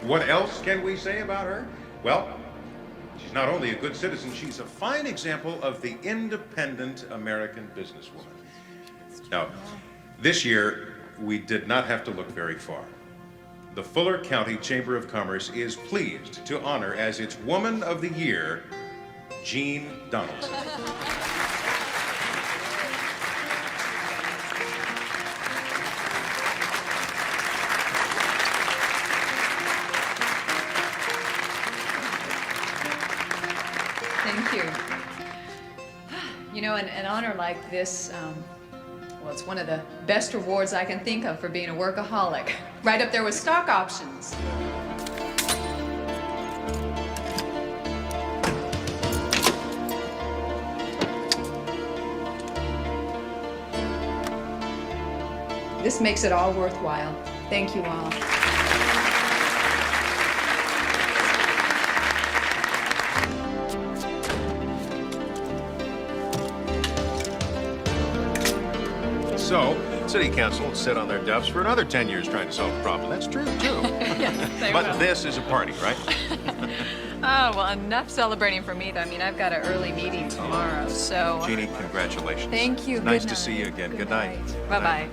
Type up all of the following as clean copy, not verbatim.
What else can we say about her? Well, she's not only a good citizen, she's a fine example of the independent American businesswoman. Now, this year, we did not have to look very far. The Fuller County Chamber of Commerce is pleased to honor as its Woman of the Year, Jean Donaldson. Thank you. You know, an honor like this, well, it's one of the best rewards I can think of for being a workaholic. Right up there with stock options. This makes it all worthwhile. Thank you all. So, City Council will sit on their duffs for another 10 years trying to solve the problem. That's true, too. Yes, But this is a party, right? Oh, well, enough celebrating for me, though. I mean, I've got an early meeting tomorrow, so... Jeannie, congratulations. Thank you. Nice to see you again. Good night. Bye-bye.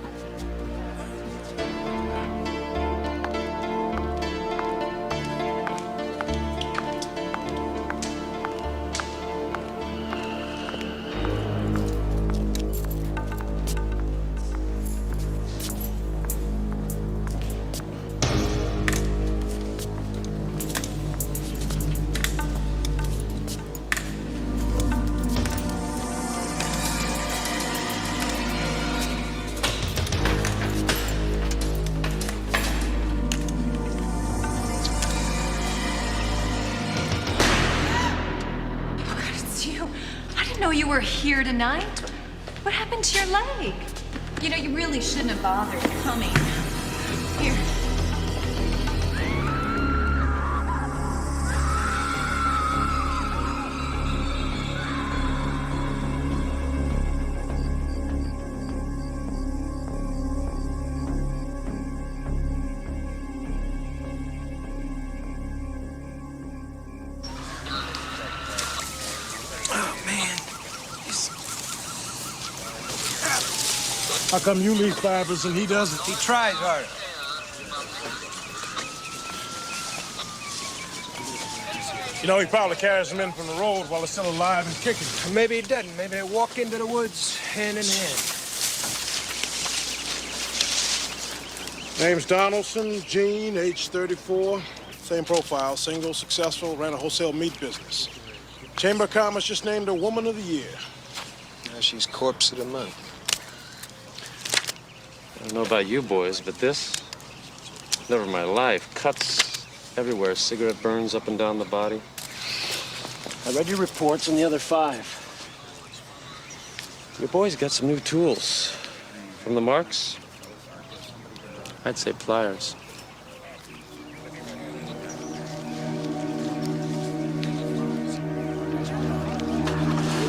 You were here tonight? What happened to your leg? You know, you really shouldn't have bothered coming. Here. How come you leave fibers and he doesn't? He tries hard. You know, he probably carries them in from the road while they're still alive and kicking. Or maybe he doesn't. Maybe they walk into the woods hand in hand. Name's Donaldson, Jean, age 34. Same profile, single, successful, ran a wholesale meat business. Chamber of Commerce just named her Woman of the Year. Now she's corpse of the month. I don't know about you boys, but this, never in my life. Cuts everywhere, cigarette burns up and down the body. I read your reports on the other 5. You boys got some new tools. From the marks, I'd say pliers.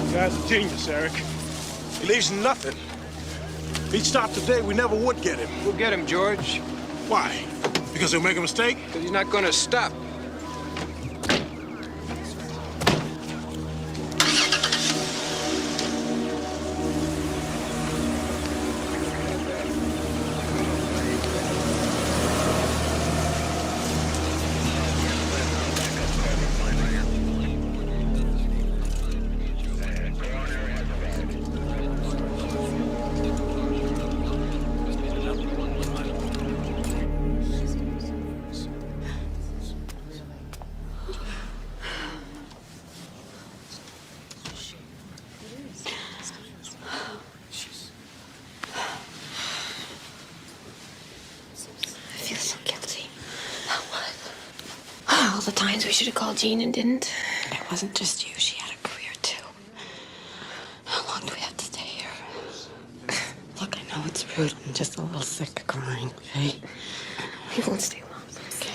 The guy's a genius, Eric. He leaves nothing. If he'd stopped today, we never would get him. We'll get him, George. Why? Because he'll make a mistake? Because he's not going to stop. All the times we should have called Jean and didn't. It wasn't just you. She had a career, too. How long do we have to stay here? Look, I know it's rude. I'm just a little sick of crying, okay? We won't stay long, okay?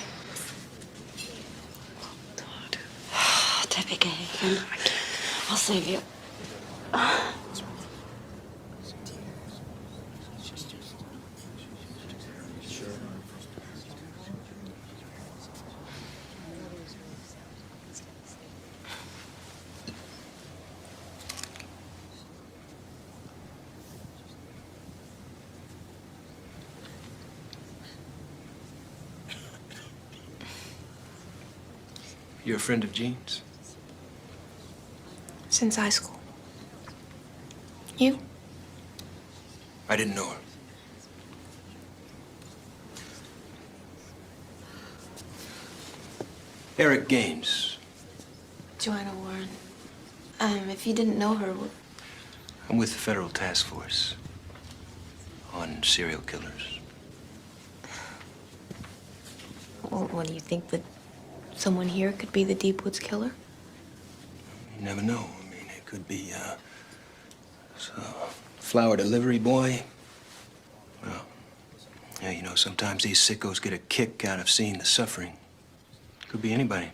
Oh, Debbie Gay. I can't. I'll save you. You're a friend of Jean's? Since high school. You? I didn't know her. Eric Gaines. Joanna Warren. If you didn't know her, I'm with the Federal Task Force on serial killers. what do you think, that someone here could be the Deepwoods killer? You never know. I mean, it could be a flower delivery boy. Well, yeah, you know, sometimes these sickos get a kick out of seeing the suffering. Could be anybody.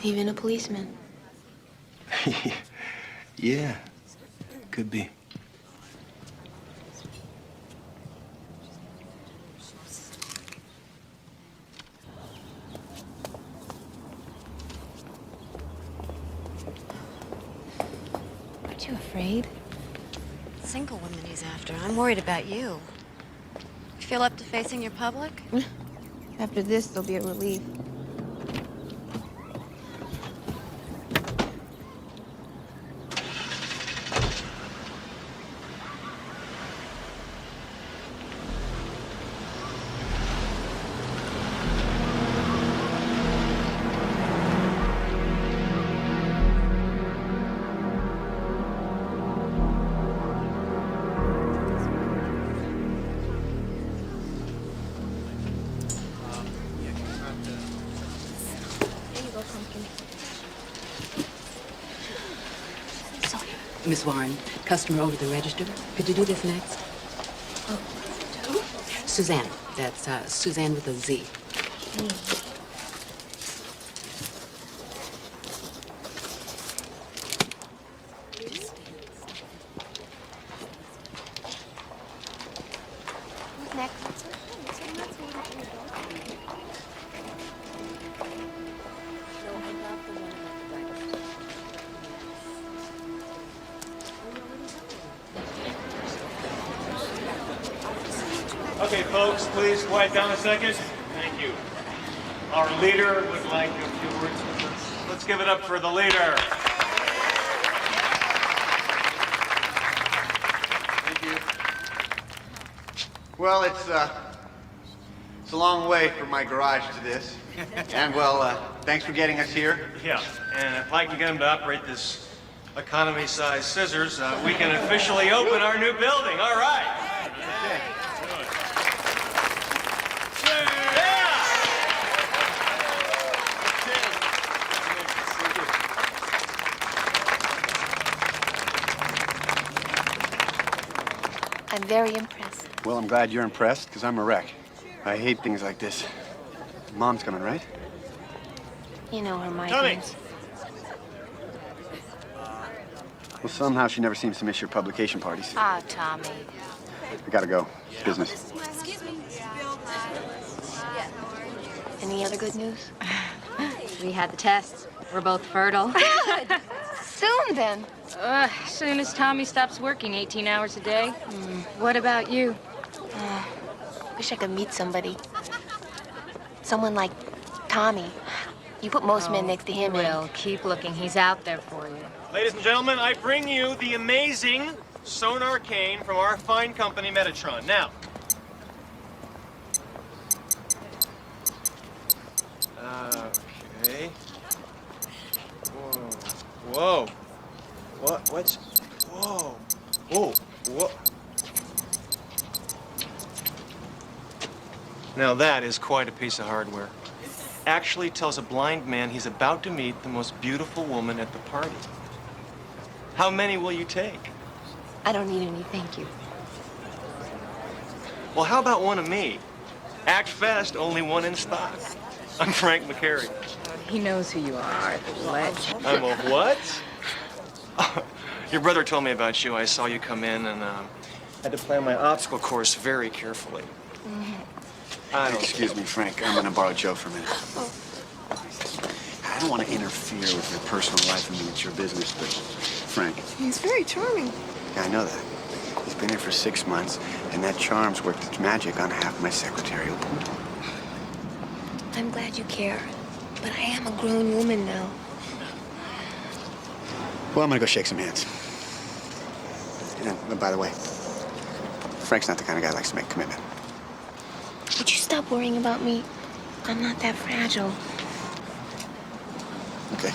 Even a policeman. Yeah, could be. Aren't you afraid? Single woman he's after. I'm worried about you. You feel up to facing your public? After this, there'll be a relief. Miss Warren, customer over the register. Could you do this next? Oh, who? Suzanne. That's Suzanne with a Z. Who's next? Okay, folks, please quiet down a second. Thank you. Our leader would like a few words with us. Let's give it up for the leader. Thank you. Well, it's a long way from my garage to this. And, well, thanks for getting us here. Yeah, and if I can get him to operate this economy-sized scissors, we can officially open our new building. All right. Okay. I'm very impressed. Well, I'm glad you're impressed, because I'm a wreck. I hate things like this. Mom's coming, right? You know her Tommy! migraines. Well, somehow she never seems to miss your publication parties. Ah, Tommy. I gotta go. Business. Any other good news? We had the tests. We're both fertile. Soon, then. Soon as Tommy stops working 18 hours a day. What about you? Wish I could meet somebody. Someone like Tommy. You put most men next to him. Well, keep looking. He's out there for you. Ladies and gentlemen, I bring you the amazing sonar cane from our fine company, Metatron. Now, okay. Whoa. Whoa. What's... Whoa. Whoa. Whoa. Now that is quite a piece of hardware. Actually tells a blind man he's about to meet the most beautiful woman at the party. How many will you take? I don't need any, thank you. Well, how about one of me? Act fast, only one in stock. I'm Frank McCary. He knows who you are, the legend. I'm a what? Your brother told me about you. I saw you come in and had to plan my obstacle course very carefully. I don't... Excuse me, Frank. I'm gonna borrow Joe for a minute. I don't want to interfere with your personal life. I mean, it's your business, but Frank. He's very charming. Yeah, I know that. He's been here for 6 months, and that charm's worked its magic on half my secretarial pool. I'm glad you care. But I am a grown woman now. Well, I'm gonna go shake some hands. And by the way, Frank's not the kind of guy who likes to make a commitment. Would you stop worrying about me? I'm not that fragile. Okay.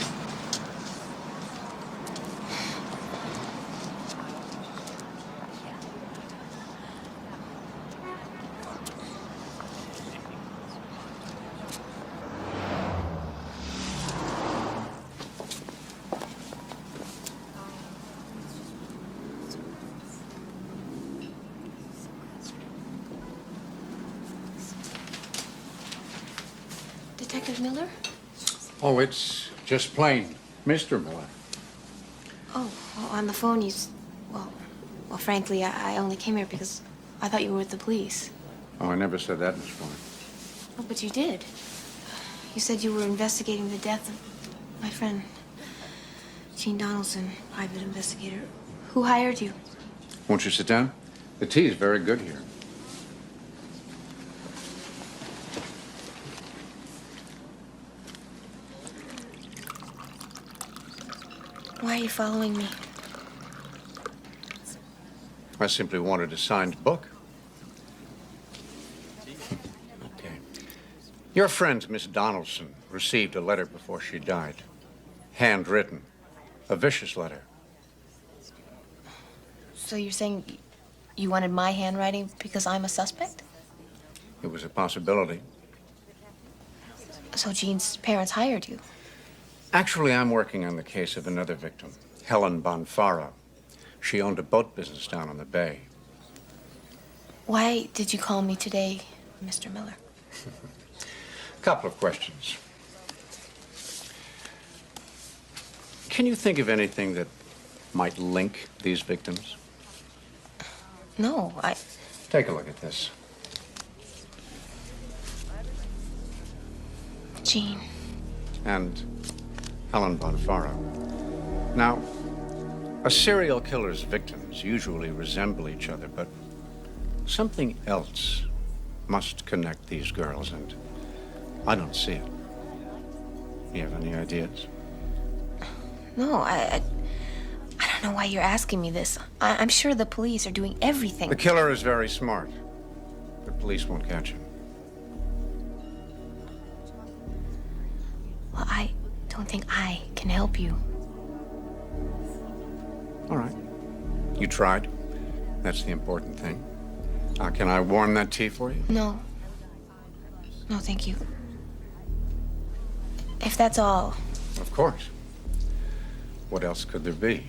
Detective Miller? Oh, it's just plain Mr. Miller. Oh, on the phone, well, frankly, I only came here because I thought you were with the police. Oh, I never said that, Miss Warren. Oh, but you did. You said you were investigating the death of my friend, Gene Donaldson, private investigator. Who hired you? Won't you sit down? The tea is very good here. Why are you following me? I simply wanted a signed book. Okay. Your friend, Miss Donaldson, received a letter before she died. Handwritten. A vicious letter. So you're saying you wanted my handwriting because I'm a suspect? It was a possibility. So Gene's parents hired you? Actually, I'm working on the case of another victim, Helen Bonfaro. She owned a boat business down on the bay. Why did you call me today, Mr. Miller? A couple of questions. Can you think of anything that might link these victims? No, Take a look at this. Gene. And Helen Bonfaro. Now, a serial killer's victims usually resemble each other, but something else must connect these girls, and I don't see it. You have any ideas? No, I don't know why you're asking me this. I'm sure the police are doing everything. The killer is very smart. The police won't catch him. Well, I don't think I can help you. All right. You tried. That's the important thing. Can I warm that tea for you? No. No, thank you. If that's all. Of course. What else could there be?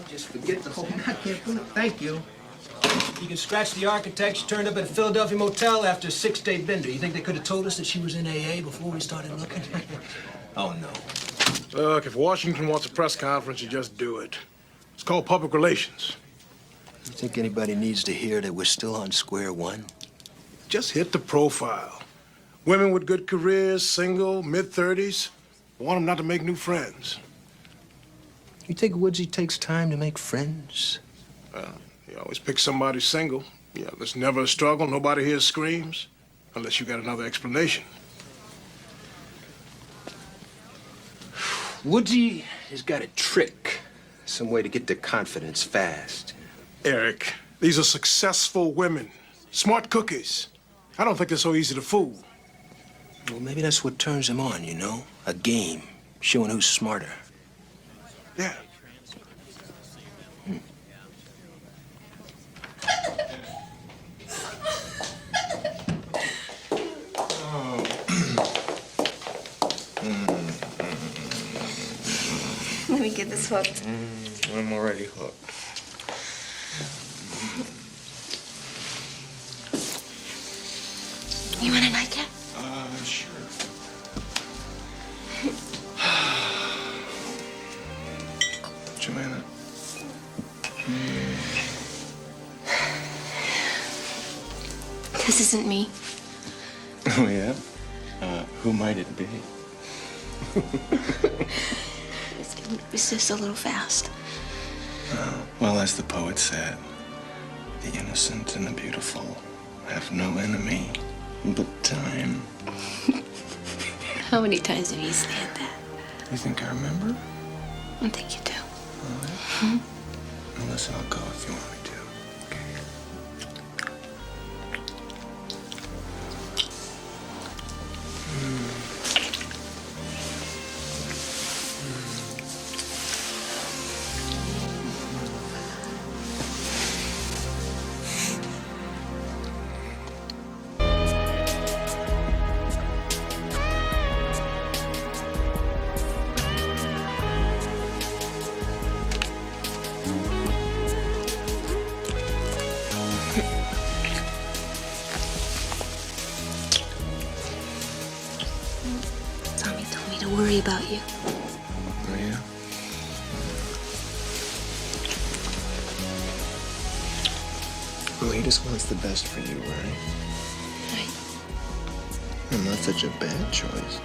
Just forget the whole goddamn thing. Thank you. You can scratch the architect. She turned up at a Philadelphia motel after a 6-day bender. You think they could have told us that she was in AA before we started looking? Oh, no. Look, if Washington wants a press conference, you just do it. It's called public relations. You think anybody needs to hear that we're still on square one? Just hit the profile. Women with good careers, single, mid-30s. Want them not to make new friends. You think Woodsy takes time to make friends? You always pick somebody single. Yeah, there's never a struggle. Nobody here screams. Unless you got another explanation. Woodsy has got a trick. Some way to get their confidence fast. Eric, these are successful women. Smart cookies. I don't think they're so easy to fool. Well, maybe that's what turns them on, you know? A game. Showing who's smarter. Yeah. Let me get this hooked. I'm already hooked. You want a nightcap? Sure. Joanna. This isn't me. Oh, yeah? Who might it be? It's just a little fast. Well, as the poet said, the innocent and the beautiful have no enemy but time. How many times have you said that? You think I remember? I think you do. Well, listen, I'll go if you want me to. Tommy told me to worry about you. Oh, yeah? Well, he just wants the best for you, right? Right. And not such a bad choice.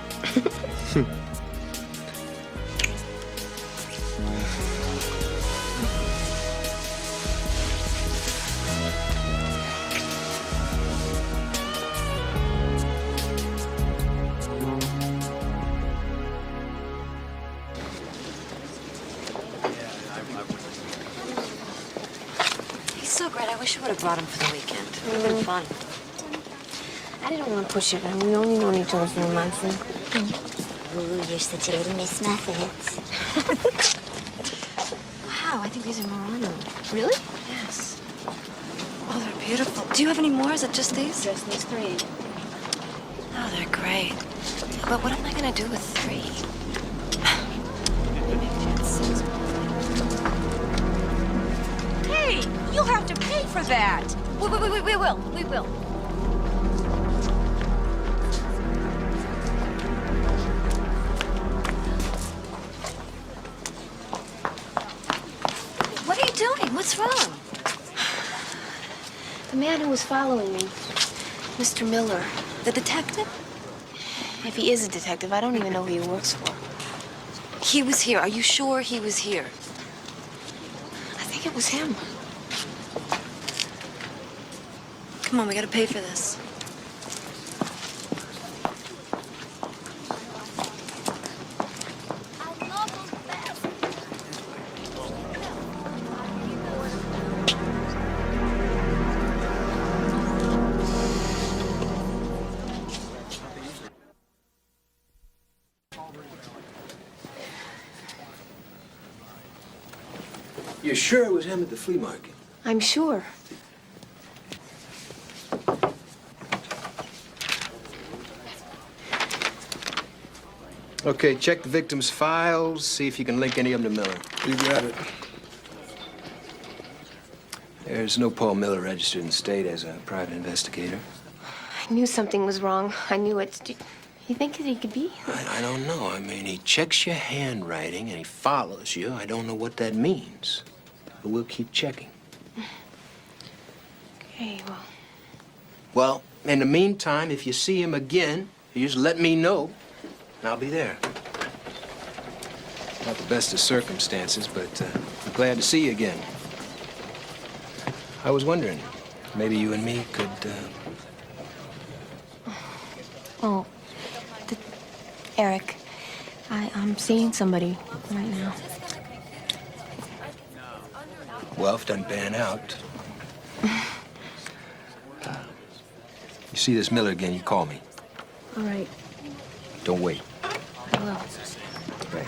He's so great. I wish you would have brought him for the weekend. It would have been fun. I didn't want to push it. We only known each other for a month. Ooh, you're such a little Miss Muffet. Wow, I think these are Murano. Really? Yes. Oh, they're beautiful. Do you have any more? Is it just these? Just these 3. Oh, they're great. But what am I going to do with 3? Hey, you'll have to pay for that. We will. We will. What are you doing? What's wrong? The man who was following me, Mr. Miller. The detective? If he is a detective, I don't even know who he works for. He was here. Are you sure he was here? I think it was him. Come on, we gotta pay for this. You're sure it was him at the flea market? I'm sure. Okay, check the victim's files, see if you can link any of them to Miller. You got it. There's no Paul Miller registered in the state as a private investigator. I knew something was wrong. I knew it. Do you think that he could be? I don't know. I mean, he checks your handwriting and he follows you. I don't know what that means. But we'll keep checking. Okay, well. Well, in the meantime, if you see him again, you just let me know, and I'll be there. Not the best of circumstances, but I'm glad to see you again. I was wondering, maybe you and me could, Oh, Eric, I'm seeing somebody right now. well, if it doesn't pan out. You see this Miller again, you call me. All right, Don't wait. I will. Right.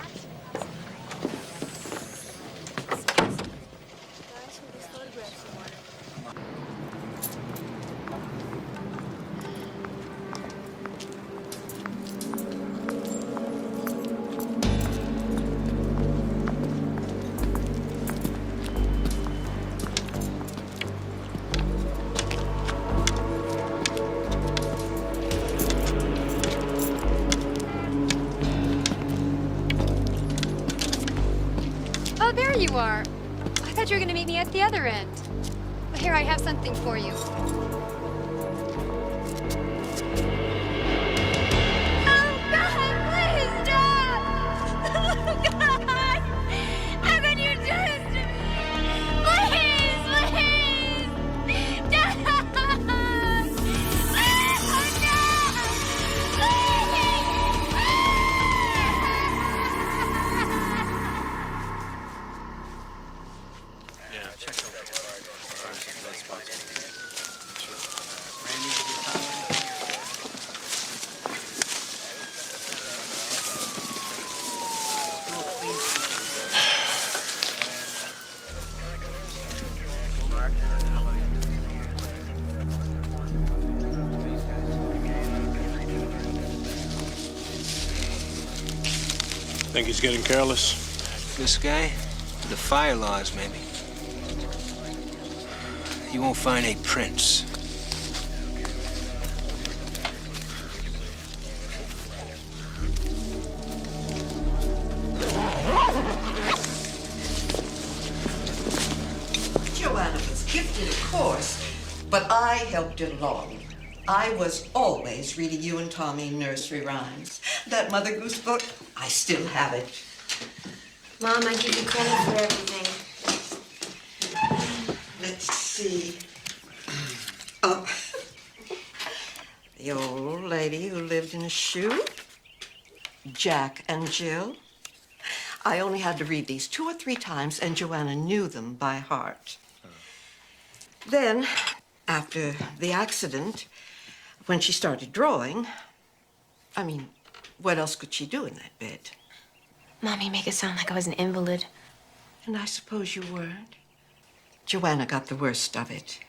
Oh, there you are. I thought you were going to meet me at the other end. Well, here, I have something for you. How can you do this to me? Please, please! Don't! Think he's getting careless? This guy? The fire laws, maybe. You won't find any prints. Joanna was gifted, of course, but I helped it along. I was always reading you and Tommy nursery rhymes. That Mother Goose book, I still have it. Mom, I give you credit for everything. Let's see. Oh, the old lady who lived in a shoe. Jack and Jill. I only had to read these 2 or 3 times, and Joanna knew them by heart. Then, after the accident, when she started drawing, I mean, what else could she do in that bed? Mom, you make it sound like I was an invalid. And I suppose you weren't. Joanna got the worst of it.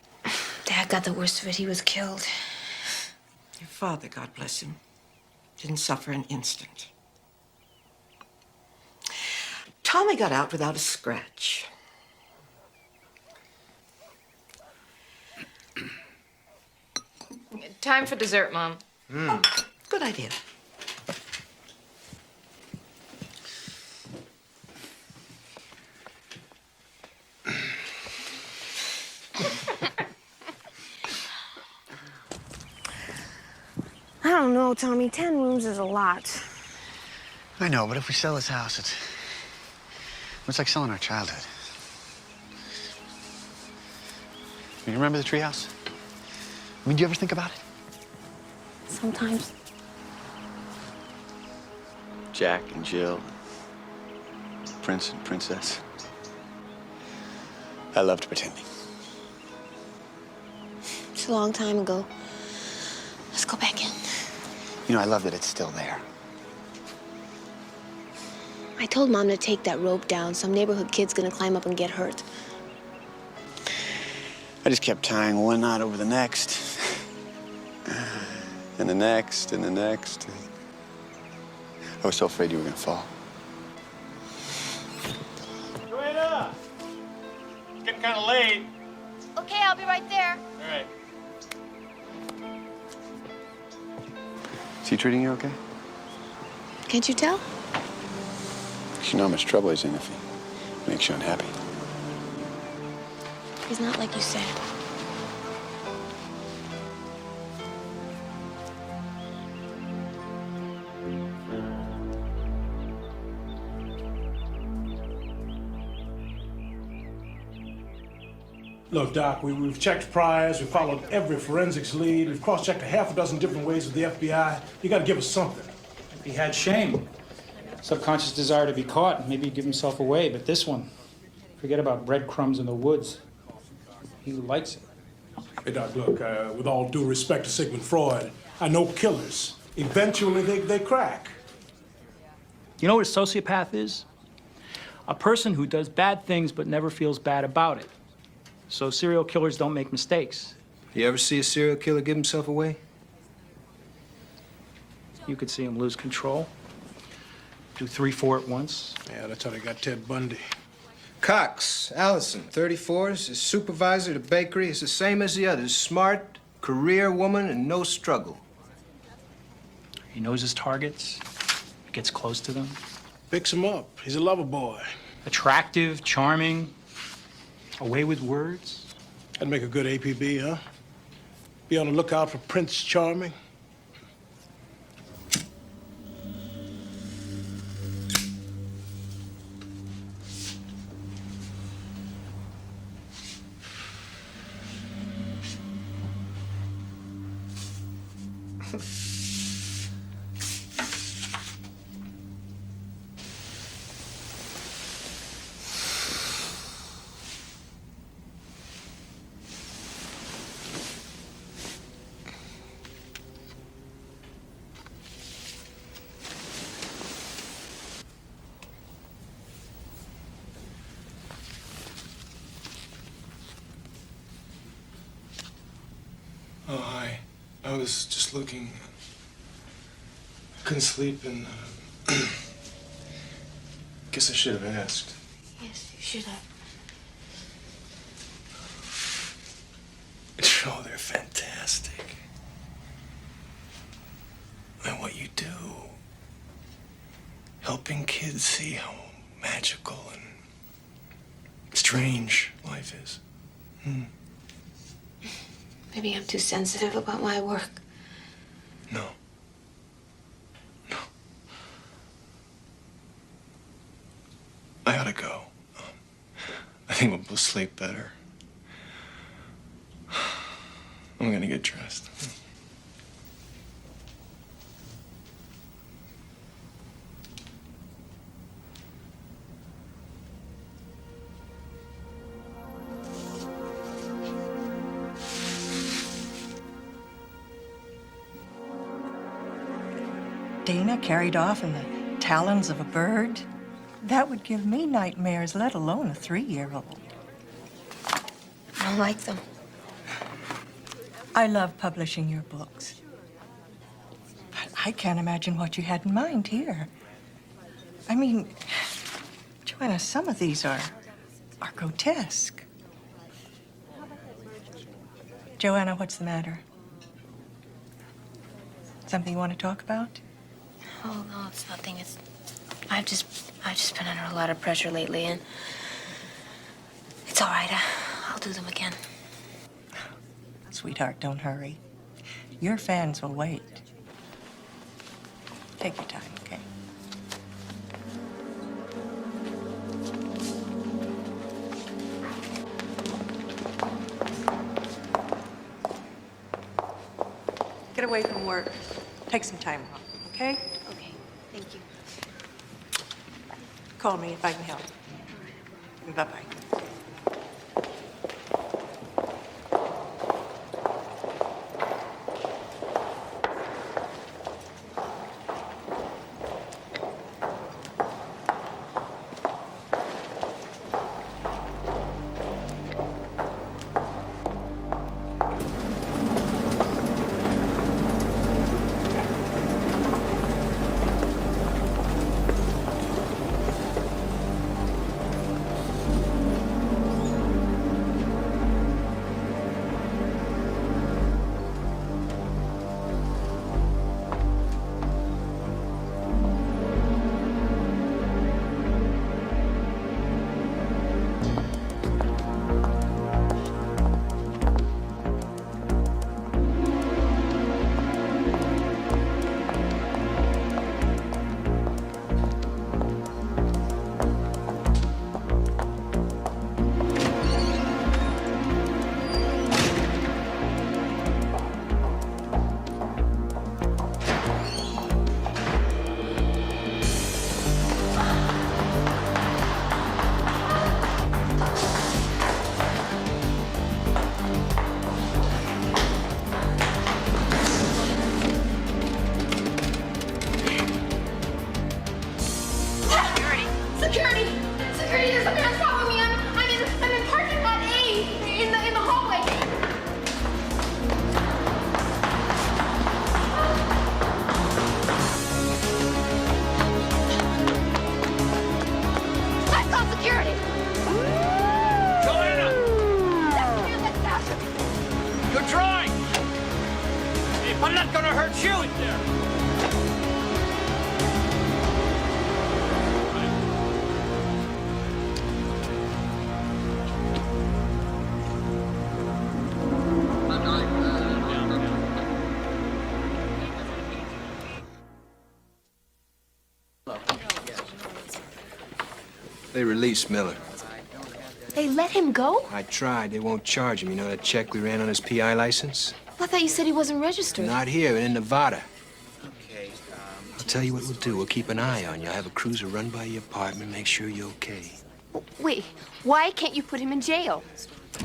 Dad got the worst of it. He was killed. Your father, God bless him, didn't suffer an instant. Tommy got out without a scratch. Time for dessert, Mom. Good idea. I don't know, Tommy. 10 rooms is a lot. I know, but if we sell this house, it's like selling our childhood. You remember the treehouse? I mean, do you ever think about it? Sometimes. Jack and Jill, Prince and Princess. I loved pretending. It's a long time ago. Let's go back in. You know, I love that it's still there. I told Mom to take that rope down. Some neighborhood kid's gonna climb up and get hurt. I just kept tying one knot over the next. And the next, and the next. I was so afraid you were gonna fall. Joanna! It's getting kind of late. Okay, I'll be right there. All right. Is he treating you okay? Can't you tell? You know how much trouble he's in if he makes you unhappy. He's not like you said. Look, Doc, we've checked priors, we've followed every forensics lead, we've cross-checked a half a dozen different ways with the FBI. You gotta give us something. If he had shame, subconscious desire to be caught, maybe he'd give himself away, but this one, forget about breadcrumbs in the woods. He likes it. Hey, Doc, look, with all due respect to Sigmund Freud, I know killers. Eventually, they crack. You know what a sociopath is? A person who does bad things but never feels bad about it. So serial killers don't make mistakes. You ever see a serial killer give himself away? You could see him lose control. Do 3, 4 at once. Yeah, that's how they got Ted Bundy. Cox, Allison, 34, is his supervisor at a bakery. Is the same as the others. Smart, career woman, and no struggle. He knows his targets, gets close to them. Picks him up. He's a lover boy. Attractive, charming, away with words. That'd make a good APB, huh? Be on the lookout for Prince Charming. Oh, hi. I was just looking. Couldn't sleep and guess I should have asked. Yes, you should have. Oh, they're fantastic. And what you do, helping kids see how magical and strange life is. Maybe I'm too sensitive about my work. No. I ought to go. I think we'll both sleep better. I'm gonna get dressed. Dana carried off in the talons of a bird? That would give me nightmares, let alone a 3-year-old. I don't like them. I love publishing your books. But I can't imagine what you had in mind here. I mean, Joanna, some of these are grotesque. Joanna, what's the matter? Something you want to talk about? Oh, no, it's nothing. I've just been under a lot of pressure lately, and it's all right. I'll do them again. Sweetheart, don't hurry. Your fans will wait. Take your time, okay? Get away from work. Take some time off, okay? Okay, thank you. Call me if I can help. Bye-bye. Security! Security, there's a man following me. I'm in parking lot A in the hallway. I call security! Joanna! That's faster. You're drawing! Hey, I'm not gonna hurt you in there! They released Miller. They let him go? I tried. They won't charge him. You know that check we ran on his PI license? I thought you said he wasn't registered. Not here, in Nevada. I'll tell you what we'll do. We'll keep an eye on you. I'll have a cruiser run by your apartment, make sure you're okay. Wait, why can't you put him in jail?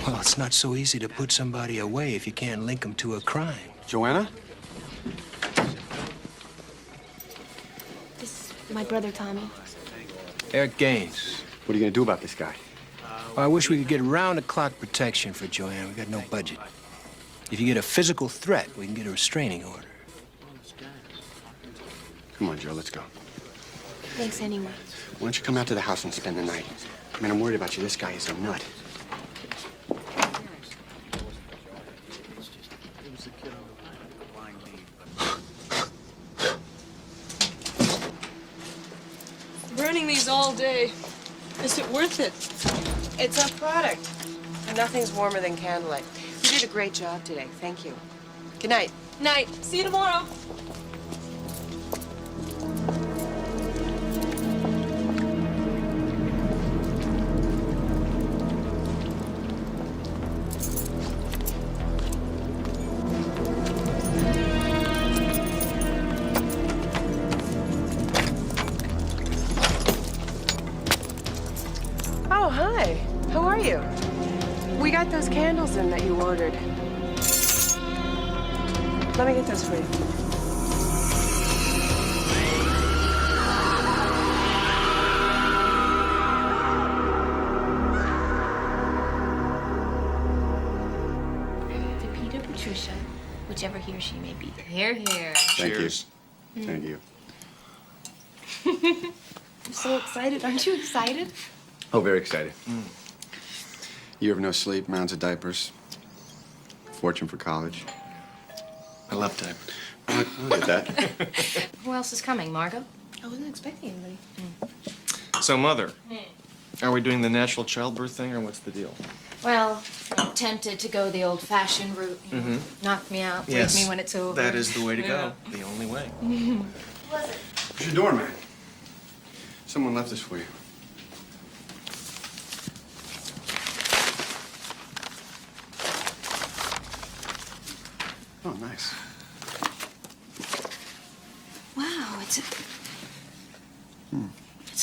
Well, it's not so easy to put somebody away if you can't link them to a crime. Joanna? This is my brother, Tommy. Eric Gaines. What are you gonna do about this guy? Well, I wish we could get round-the-clock protection for Joanne. We got no budget. If you get a physical threat, we can get a restraining order. Come on, Joe, let's go. Thanks anyway. Why don't you come out to the house and spend the night? I mean, I'm worried about you. This guy is a nut. Burning these all day. Is it worth it? It's our product. And nothing's warmer than candlelight. You did a great job today. Thank you. Good night. Night. See you tomorrow. Oh, hi. How are you? We got those candles in that you ordered. Let me get those for you. To Peter, Patricia, whichever he or she may be. Here, here. Thank you. Thank you. I'm so excited. Aren't you excited? Oh, very excited. Year of no sleep, mounds of diapers. Fortune for college. I love diapers. I'll get that. Who else is coming, Margot? I wasn't expecting anybody. So, Mother, are we doing the natural childbirth thing, or what's the deal? Well, I'm tempted to go the old-fashioned route. You know, knock me out, wake me when it's over. That is the way to go. The only way. Where's your doorman? Someone left this for you. Oh, nice. Wow, it's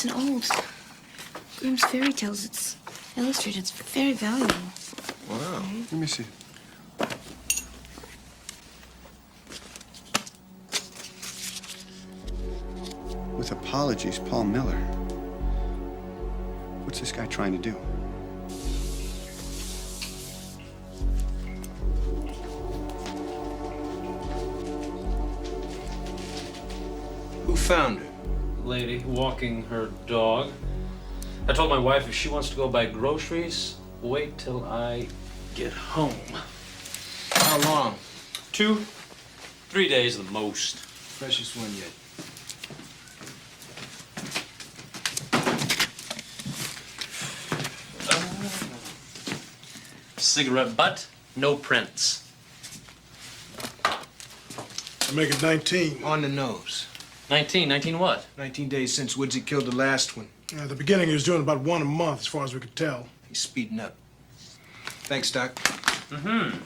an old Grimm's fairy tales. It's illustrated. It's very valuable. Wow. Let me see. With apologies, Paul Miller. What's this guy trying to do? Who found her? Lady walking her dog. I told my wife if she wants to go buy groceries, wait till I get home. How long? 2, 3 days the most. Freshest one yet. Cigarette butt, no prints. I make it 19. On the nose. 19 what? 19 days since Woodsy killed the last one. At the beginning, he was doing about one a month, as far as we could tell. He's speeding up. Thanks, Doc. Mm-hmm.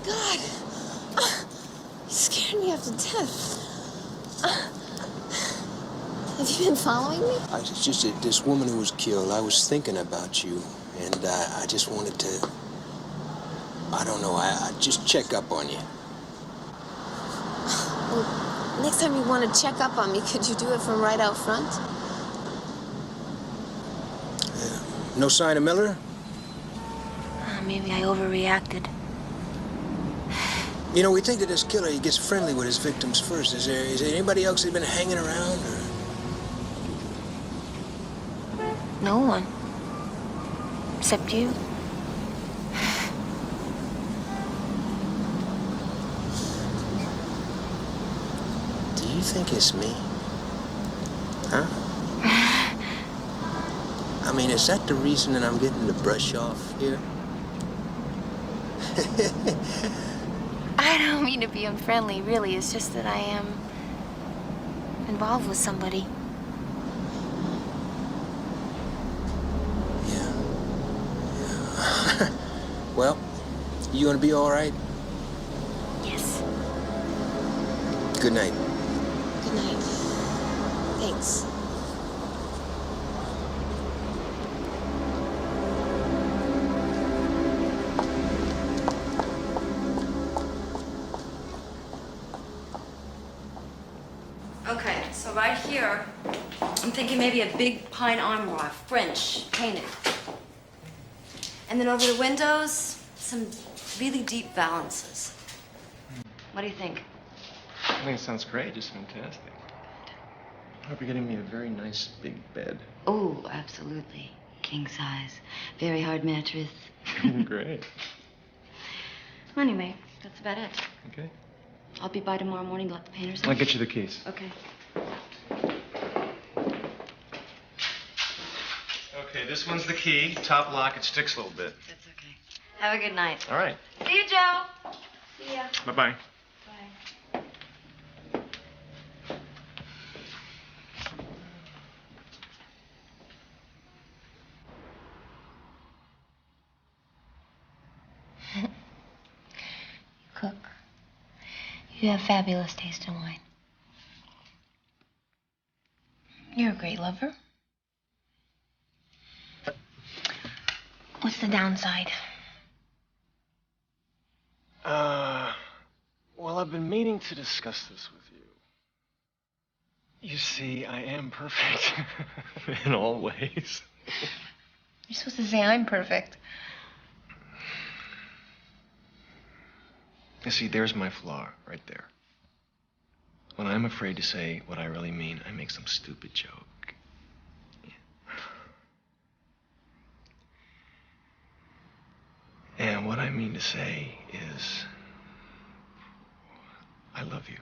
God, you scared me half to death. Have you been following me? It's just that this woman who was killed, I was thinking about you, and I just wanted to, I don't know, I just check up on you. Well, next time you want to check up on me, could you do it from right out front? No sign of Miller? Maybe I overreacted. You know, we think that this killer, he gets friendly with his victims first. Is there anybody else that's been hanging around? Or? No one. Except you. Do you think it's me? Huh? I mean, is that the reason that I'm getting the brush off here? I don't mean to be unfriendly, really. It's just that I am involved with somebody. Yeah. Well, you gonna be all right? Yes. Good night. Good night. Thanks. Okay, so right here, I'm thinking maybe a big pine armoire, French, painted. And then over the windows, some really deep valances. What do you think? I think it sounds great, just fantastic. I hope you're getting me a very nice big bed. Oh, absolutely. King size. Very hard mattress. Great. Anyway, that's about it. Okay. I'll be by tomorrow morning to let the painters in. I'll get you the keys. Okay. Okay, this one's the key. Top lock, it sticks a little bit. That's okay. Have a good night. All right. See you, Joe. See ya. Bye-bye. Bye. Cook. You have fabulous taste in wine. You're a great lover. What's the downside? Well, I've been meaning to discuss this with you. You see, I am perfect in all ways. You're supposed to say I'm perfect. You see, there's my flaw right there. When I'm afraid to say what I really mean, I make some stupid joke. And what I mean to say is, I love you.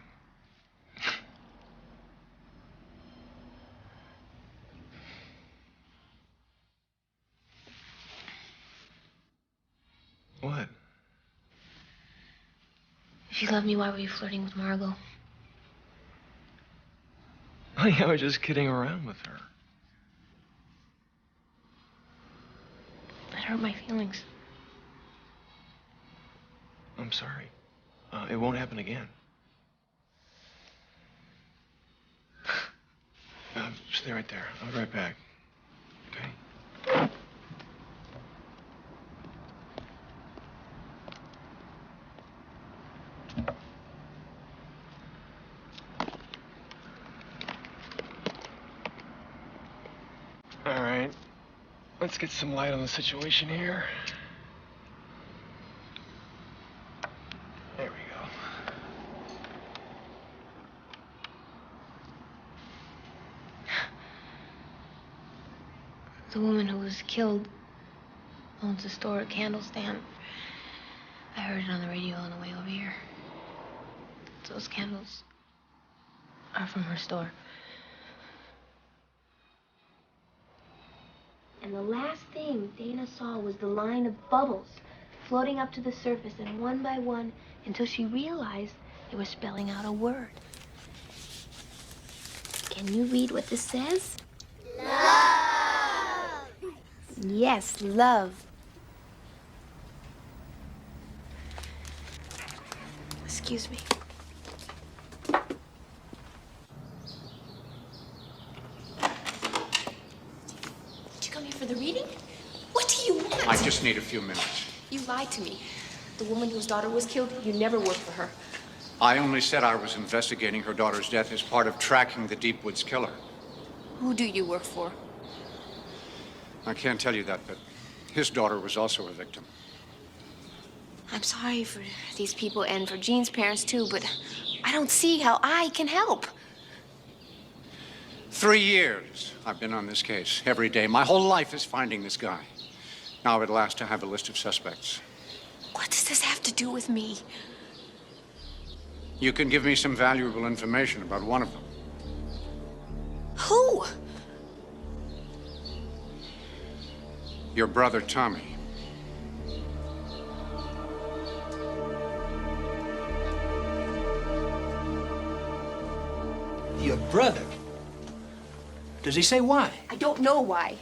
What? If you love me, why were you flirting with Margot? Honey, I was just kidding around with her. That hurt my feelings. I'm sorry. It won't happen again. Stay right there. I'll be right back. Okay? All right. Let's get some light on the situation here. There we go. The woman who was killed owns a store at Candle Stand. I heard it on the radio on the way over here. Those candles are from her store. And the last thing Dana saw was the line of bubbles floating up to the surface, and one by one, until she realized they were spelling out a word. Can you read what this says? Love! Yes, love. Excuse me. can't. I just need a few minutes. You lied to me. The woman whose daughter was killed, you never worked for her. I only said I was investigating her daughter's death as part of tracking the Deepwoods killer. Who do you work for? I can't tell you that, but his daughter was also a victim. I'm sorry for these people and for Jean's parents, too, but I don't see how I can help. 3 years I've been on this case, every day. My whole life is finding this guy. Now at last I have a list of suspects. What does this have to do with me? You can give me some valuable information about one of them. Who? Your brother, Tommy. Your brother? Does he say why? I don't know why.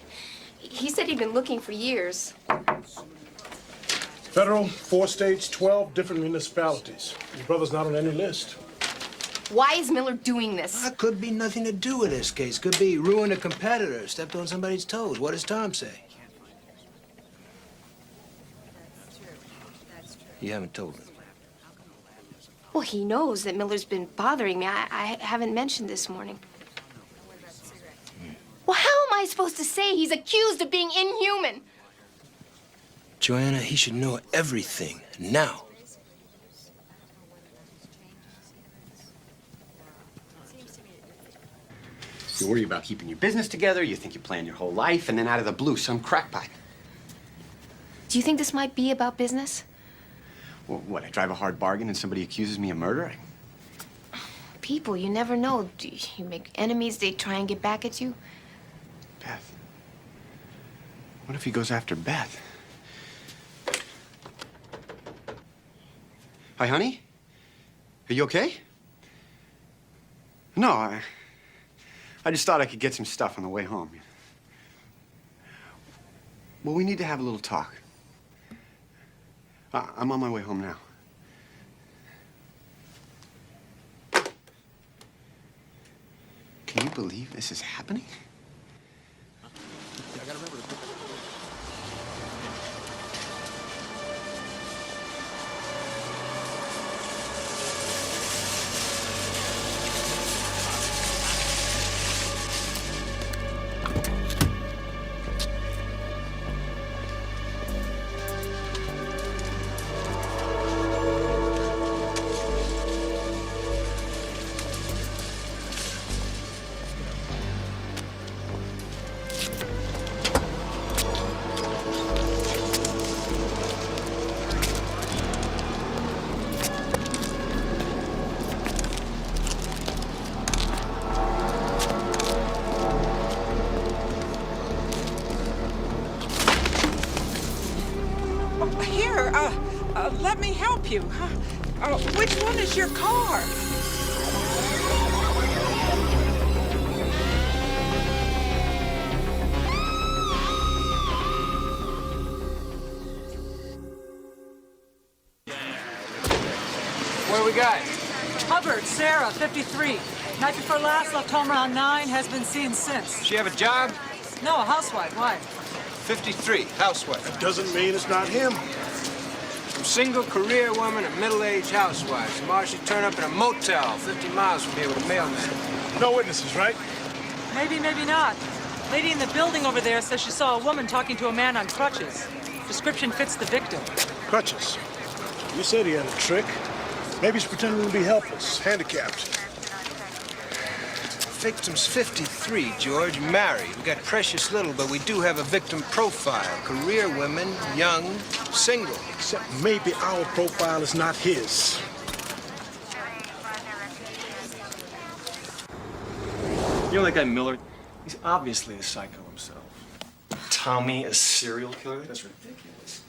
He said he'd been looking for years. Federal, 4 states, 12 different municipalities. Your brother's not on any list. Why is Miller doing this? That could be nothing to do with this case. Could be ruined a competitor, stepped on somebody's toes. What does Tom say? You haven't told him. Well, he knows that Miller's been bothering me. I haven't mentioned this morning. Well, how am I supposed to say he's accused of being inhuman? Joanna, he should know everything now. You worry about keeping your business together, you think you plan your whole life, and then out of the blue, some crackpot. Do you think this might be about business? Well, what, I drive a hard bargain and somebody accuses me of murder? People, you never know. You make enemies, they try and get back at you. Beth. What if he goes after Beth? Hi, honey? Are you okay? No, I just thought I could get some stuff on the way home. Well, we need to have a little talk. I'm on my way home now. Can you believe this is happening? I gotta remember to... Here, let me help you. Which one is your car? What do we got? Hubbard, Sarah, 53. Night before last, left home around 9, has been seen since. She have a job? No, a housewife. Why? 53, housewife. That doesn't mean it's not him. From single career woman to middle-aged housewife. Tomorrow she turned up in a motel 50 miles from here with a mailman. No witnesses, right? Maybe, maybe not. Lady in the building over there says she saw a woman talking to a man on crutches. Description fits the victim. Crutches. You said he had a trick. Maybe he's pretending to be helpless, handicapped. Victim's 53, George, married. We got precious little, but we do have a victim profile. Career women, young, single. Except maybe our profile is not his. You know that guy Miller? He's obviously a psycho himself. Tommy, a serial killer? That's ridiculous.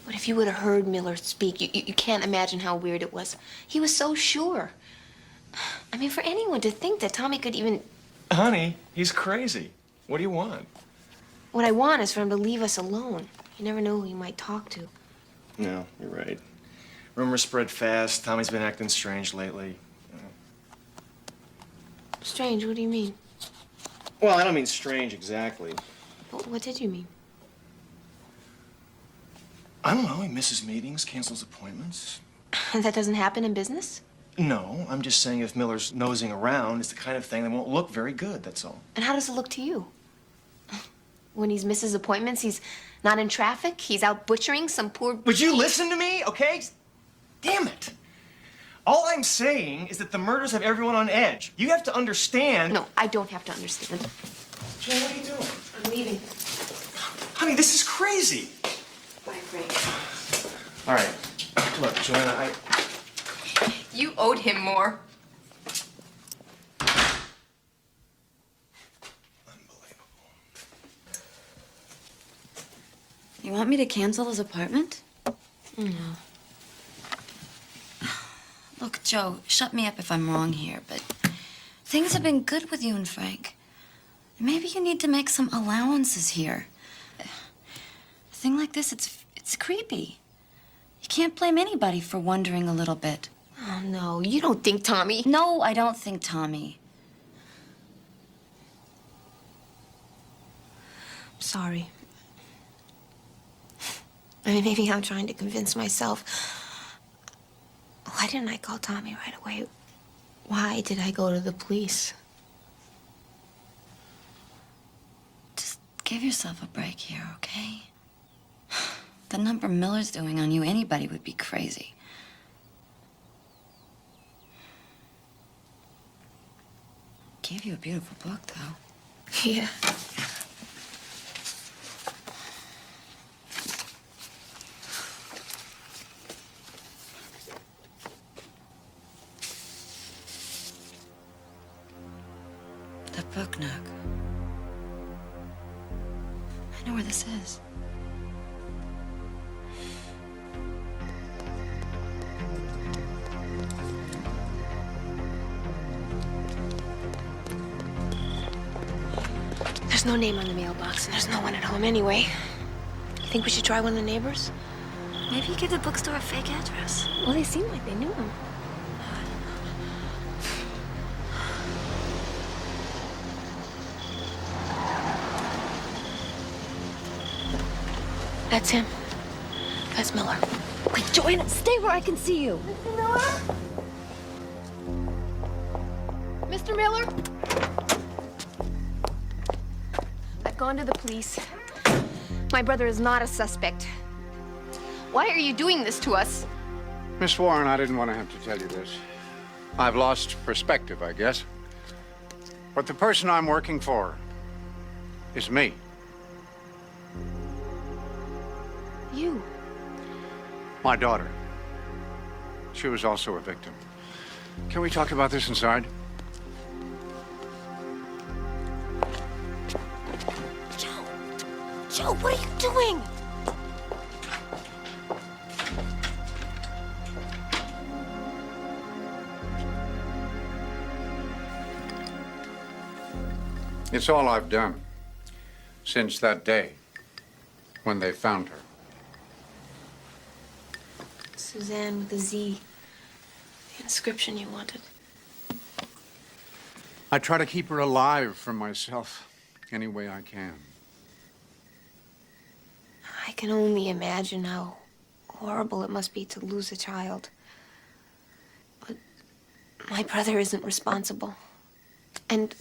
But if you would have heard Miller speak, you can't imagine how weird it was. He was so sure. I mean, for anyone to think that Tommy could even... Honey, he's crazy. What do you want? What I want is for him to leave us alone. You never know who he might talk to. No, you're right. Rumors spread fast. Tommy's been acting strange lately. Strange, what do you mean? Well, I don't mean strange exactly. What did you mean? I don't know. He misses meetings, cancels appointments. That doesn't happen in business? No, I'm just saying if Miller's nosing around, it's the kind of thing that won't look very good, that's all. And how does it look to you? When he misses appointments, he's not in traffic, he's out butchering some poor... Would you listen to me, okay? Damn it. All I'm saying is that the murders have everyone on edge. You have to understand... No, I don't have to understand. Jane, what are you doing? I'm leaving. Honey, this is crazy. Bye, Frank. All right. Look, Joanna, You owed him more. You want me to cancel his apartment? No. Look, Joe, shut me up if I'm wrong here, but things have been good with you and Frank. Maybe you need to make some allowances here. A thing like this, it's creepy. You can't blame anybody for wondering a little bit. Oh, no, you don't think Tommy... No, I don't think Tommy. I'm sorry. I mean, maybe I'm trying to convince myself. Why didn't I call Tommy right away? Why did I go to the police? Just give yourself a break here, okay? The number Miller's doing on you, anybody would be crazy. Gave you a beautiful book, though. Yeah. The book nook. I know where this is. There's no name on the mailbox, and there's no one at home anyway. Think we should try one of the neighbors? Maybe give the bookstore a fake address. Well, they seem like they knew him. That's him. That's Miller. Wait, Joanna, stay where I can see you. Mr. Miller? Mr. Miller? I've gone to the police. My brother is not a suspect. Why are you doing this to us? Miss Warren, I didn't want to have to tell you this. I've lost perspective, I guess. But the person I'm working for is me. You? My daughter. She was also a victim. Can we talk about this inside? Joe, what are you doing? It's all I've done since that day when they found her. Suzanne with a Z. The inscription you wanted. I try to keep her alive for myself any way I can. I can only imagine how horrible it must be to lose a child. But my brother isn't responsible. And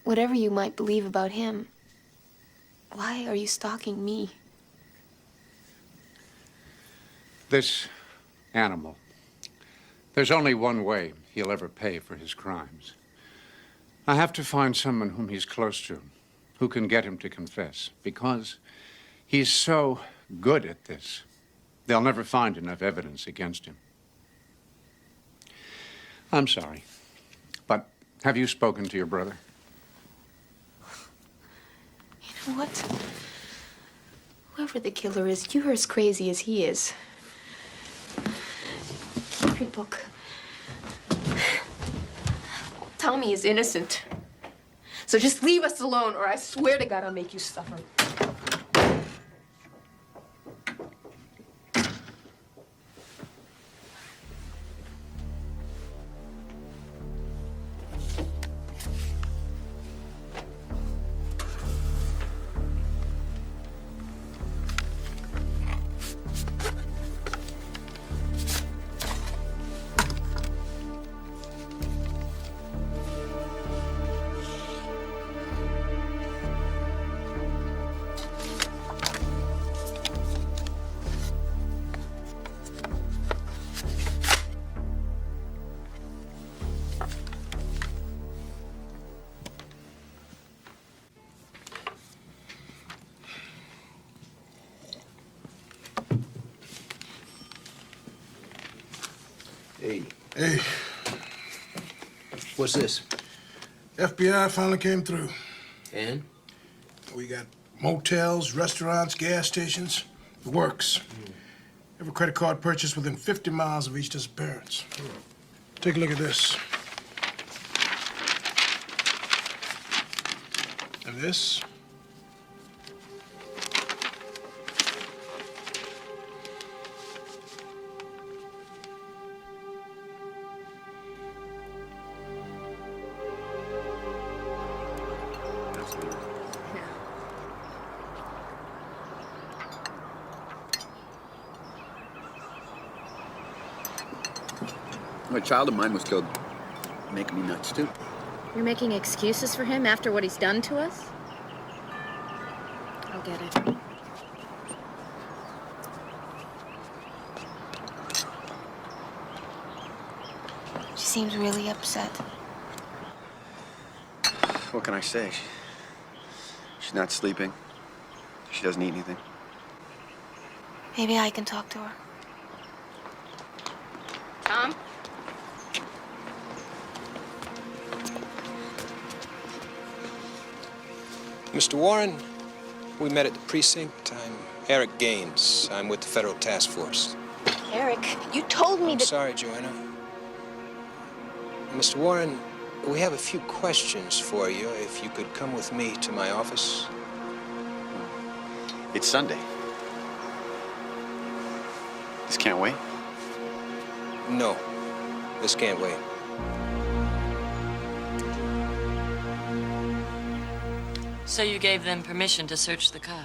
whatever you might believe about him, why are you stalking me? This animal, there's only one way he'll ever pay for his crimes. I have to find someone whom he's close to, who can get him to confess, because he's so good at this. They'll never find enough evidence against him. I'm sorry, but have you spoken to your brother? You know what? Whoever the killer is, you're as crazy as he is. Keep your book. Tommy is innocent. So just leave us alone, or I swear to God I'll make you suffer. Hey. What's this? FBI finally came through. And? We got motels, restaurants, gas stations. The works. Every credit card purchased within 50 miles of each disappearance. Take a look at this. And this. A child of mine was killed. Making me nuts, too. You're making excuses for him after what he's done to us? I'll get it. She seems really upset. What can I say? She's not sleeping. She doesn't eat anything. Maybe I can talk to her. Tom? Mr. Warren, we met at the precinct. I'm Eric Gaines. I'm with the Federal Task Force. Eric, you told me I'm that... sorry, Joanna. Mr. Warren, we have a few questions for you. If you could come with me to my office. It's Sunday. This can't wait? No, this can't wait. So you gave them permission to search the car?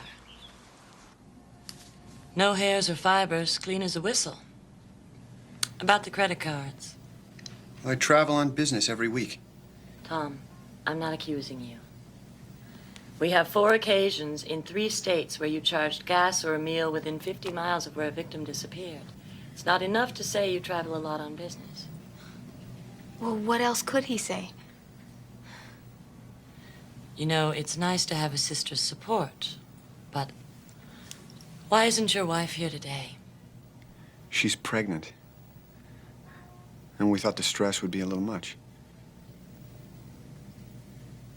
No hairs or fibers, clean as a whistle. About the credit cards. I travel on business every week. Tom, I'm not accusing you. We have 4 occasions in 3 states where you charged gas or a meal within 50 miles of where a victim disappeared. It's not enough to say you travel a lot on business. Well, what else could he say? You know, it's nice to have a sister's support, but why isn't your wife here today? She's pregnant. And we thought the stress would be a little much.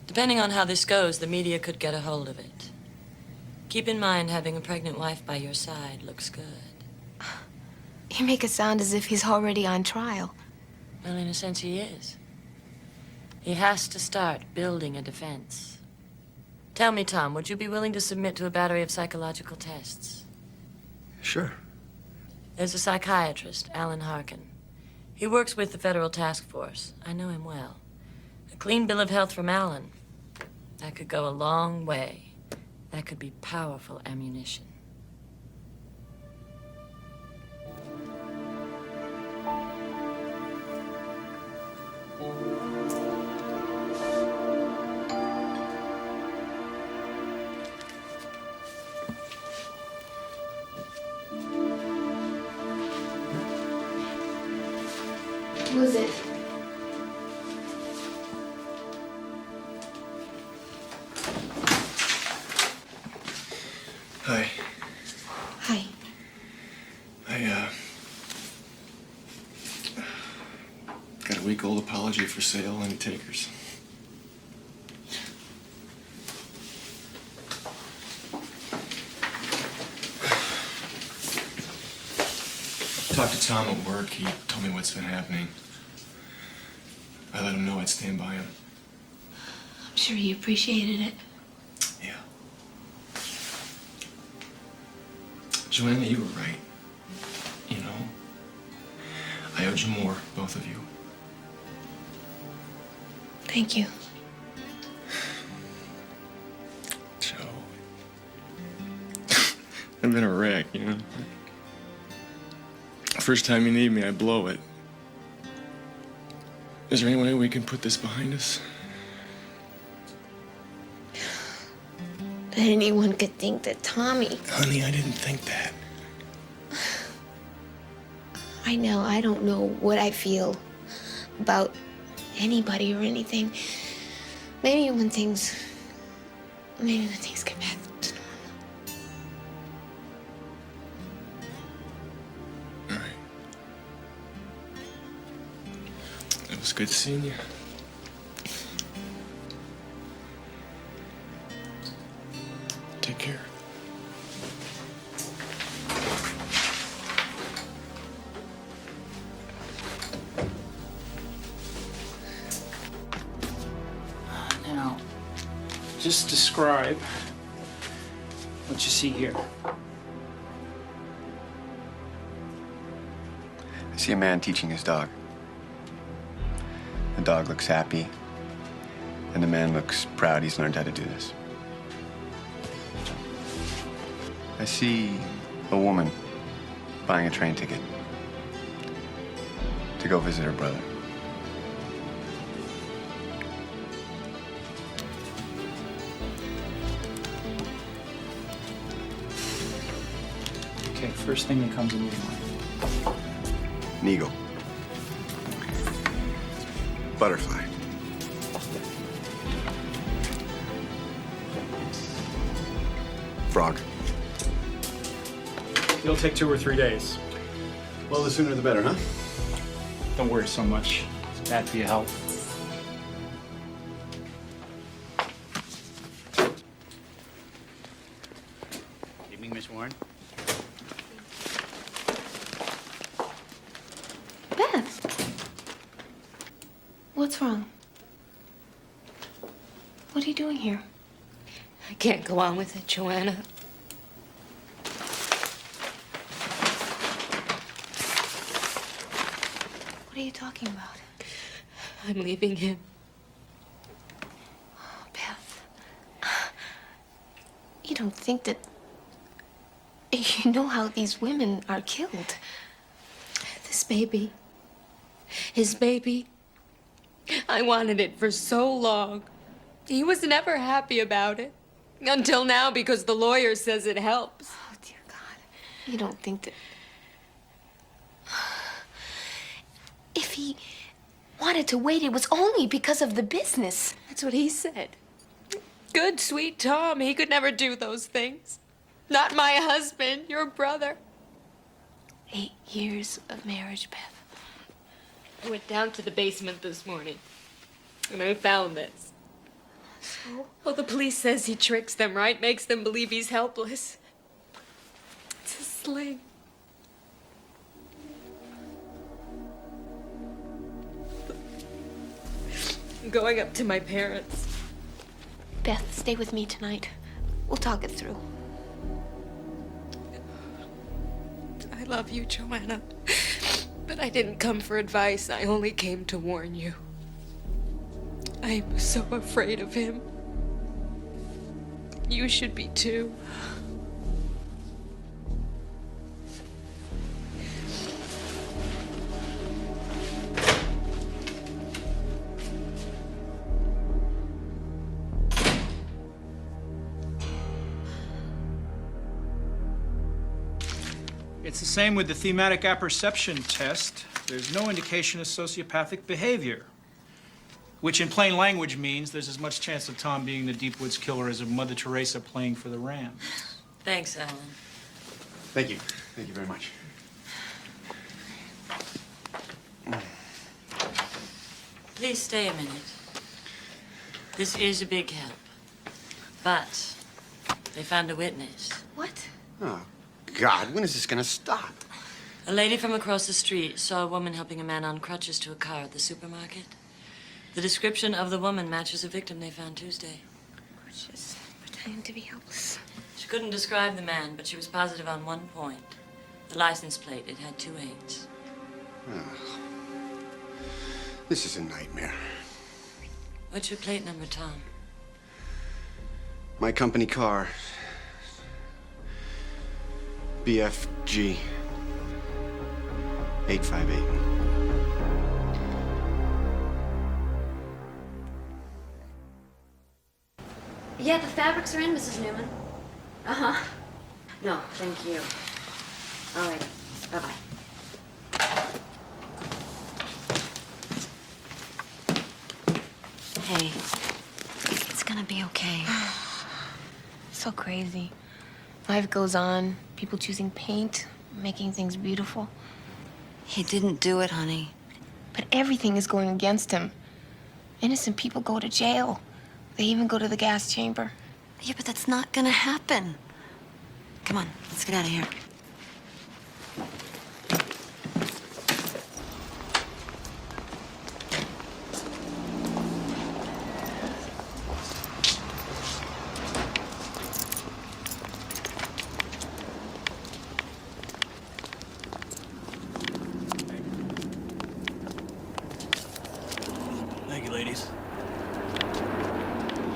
Depending on how this goes, the media could get a hold of it. Keep in mind, having a pregnant wife by your side looks good. You make it sound as if he's already on trial. Well, in a sense, he is. He has to start building a defense. Tell me, Tom, would you be willing to submit to a battery of psychological tests? Sure. There's a psychiatrist, Alan Harkin. He works with the Federal Task Force. I know him well. A clean bill of health from Alan. That could go a long way. That could be powerful ammunition. Who is it? Hi. Hi. Got a week-old apology for sale. Any takers? Talked to Tom at work. He told me what's been happening. I let him know I'd stand by him. I'm sure he appreciated it. Joanna, you were right. You know, I owed you more, both of you. Thank you. Joe. I've been a wreck, you know? First time you need me, I blow it. Is there any way we can put this behind us? That anyone could think that Tommy... Honey, I didn't think that. I know, I don't know what I feel about anybody or anything. Maybe when things get back to normal. All right. It was good seeing you. Take care. Now, just describe what you see here. I see a man teaching his dog. The dog looks happy, and the man looks proud he's learned how to do this. I see a woman buying a train ticket to go visit her brother. Okay, first thing that comes in your mind. An eagle. Butterfly. Frog. It'll take 2 or 3 days. Well, the sooner the better, huh? Don't worry so much. It's bad for your health. Good evening, Miss Warren. What's wrong? What are you doing here? I can't go on with it, Joanna. What are you talking about? I'm leaving him. Oh, Beth. You don't think that... You know how these women are killed. This baby. His baby. I wanted it for so long. He was never happy about it. Until now, because the lawyer says it helps. Oh, dear God. You don't think that... If he wanted to wait, it was only because of the business. That's what he said. Good, sweet Tom. He could never do those things. Not my husband, your brother. 8 years of marriage, Beth. I went down to the basement this morning, and I found this. So? Well, the police says he tricks them, right? Makes them believe he's helpless. It's a sling. I'm going up to my parents. Beth, stay with me tonight. We'll talk it through. I love you, Joanna. But I didn't come for advice. I only came to warn you. I'm so afraid of him. You should be too. It's the same with the thematic apperception test. There's no indication of sociopathic behavior, which in plain language means there's as much chance of Tom being the Deep Woods killer as of Mother Teresa playing for the Rams. Thanks, Alan. Thank you. Thank you very much. Please stay a minute. This is a big help. But they found a witness. What? Oh, God, when is this gonna stop? A lady from across the street saw a woman helping a man on crutches to a car at the supermarket. The description of the woman matches a victim they found Tuesday. Just pretending to be helpless. She couldn't describe the man, but she was positive on one point. The license plate, it had 2 8s. Oh, this is a nightmare. What's your plate number, Tom? My company car. BFG 858. Yeah, the fabrics are in, Mrs. Newman. Uh-huh. No, thank you. All right. Bye-bye. Hey, it's gonna be okay. So crazy. Life goes on, people choosing paint, making things beautiful. He didn't do it, honey. But But everything is going against him. Innocent people go to jail. They even go to the gas chamber. Yeah, but that's not gonna happen. Come on, let's get out of here. Thank you, ladies.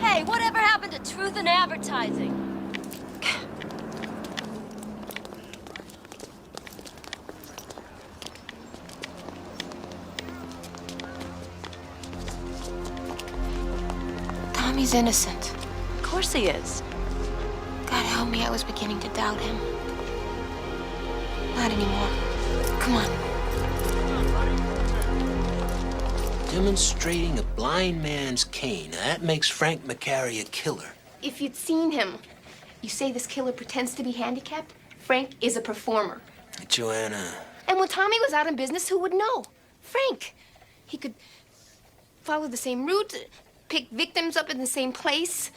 Hey, whatever happened to truth in advertising? Tommy's innocent. Of course he is. God help me, I was beginning to doubt him. Not anymore. Come on. Demonstrating a blind man's cane. Now, that makes Frank McCary a killer. If you'd seen him, you say this killer pretends to be handicapped? Frank is a performer. Joanna. And when Tommy was out in business, who would know? Frank. He could follow the same route, pick victims up in the same place.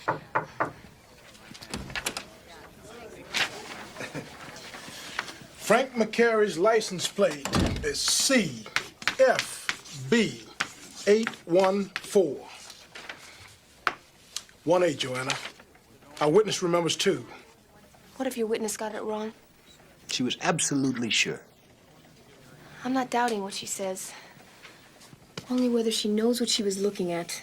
Frank McCary's license plate is CFB814. 1-8, Joanna. Our witness remembers 2. What if your witness got it wrong? She was absolutely sure. I'm not doubting what she says. Only whether she knows what she was looking at.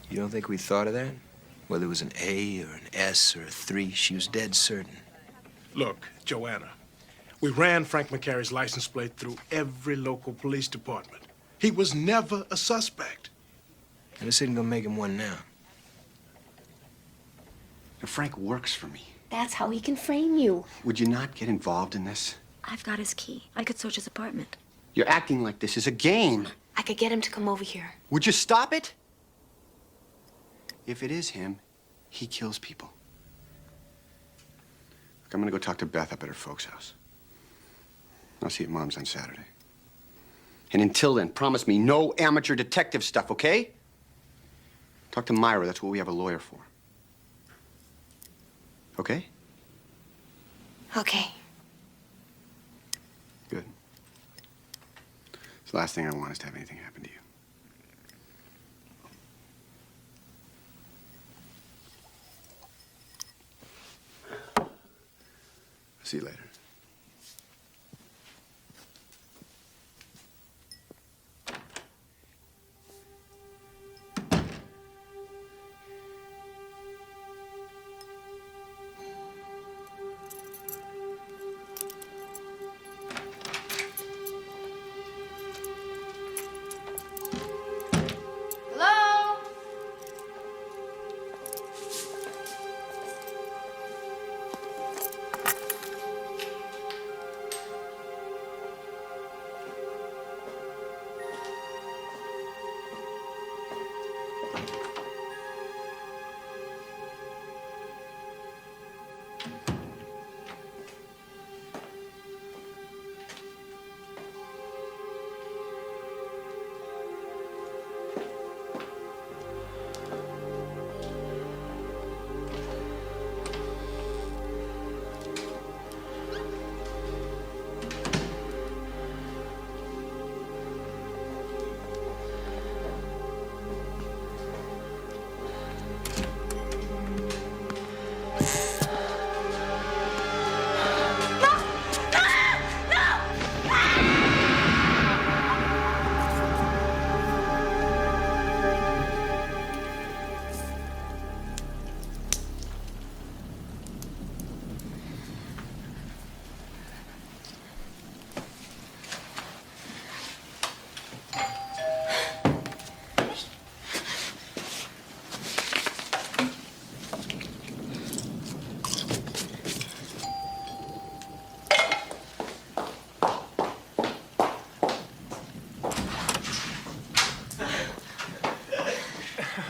You don't think we thought of that? Whether it was an A or an S or a 3, she was dead certain. Look, Joanna, we ran Frank McCary's license plate through every local police department. He was never a suspect. And this isn't gonna make him one now. Frank works for me. That's how he can frame you. Would you not get involved in this? I've got his key. I could search his apartment. You're acting like this is a game. I could get him to come over here. Would you stop it? If it is him, he kills people. Look, I'm gonna go talk to Beth up at her folks' house. I'll see you at Mom's on Saturday. And until then, promise me no amateur detective stuff, okay? Talk to Myra, that's what we have a lawyer for. Okay? Okay. Good. So the last thing I want is to have anything happen to you. See you later. Hello?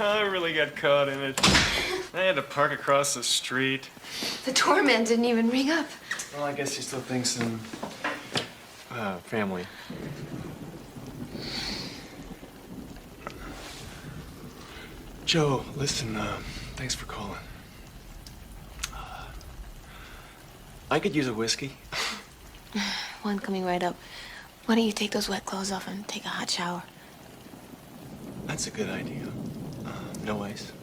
I really got caught in it. I had to park across the street. The doorman didn't even ring up. Well, I guess he still thinks in family. Joe, listen, thanks for calling. I could use a whiskey. One coming right up. Why don't you take those wet clothes off and take a hot shower? That's a good idea. No ice.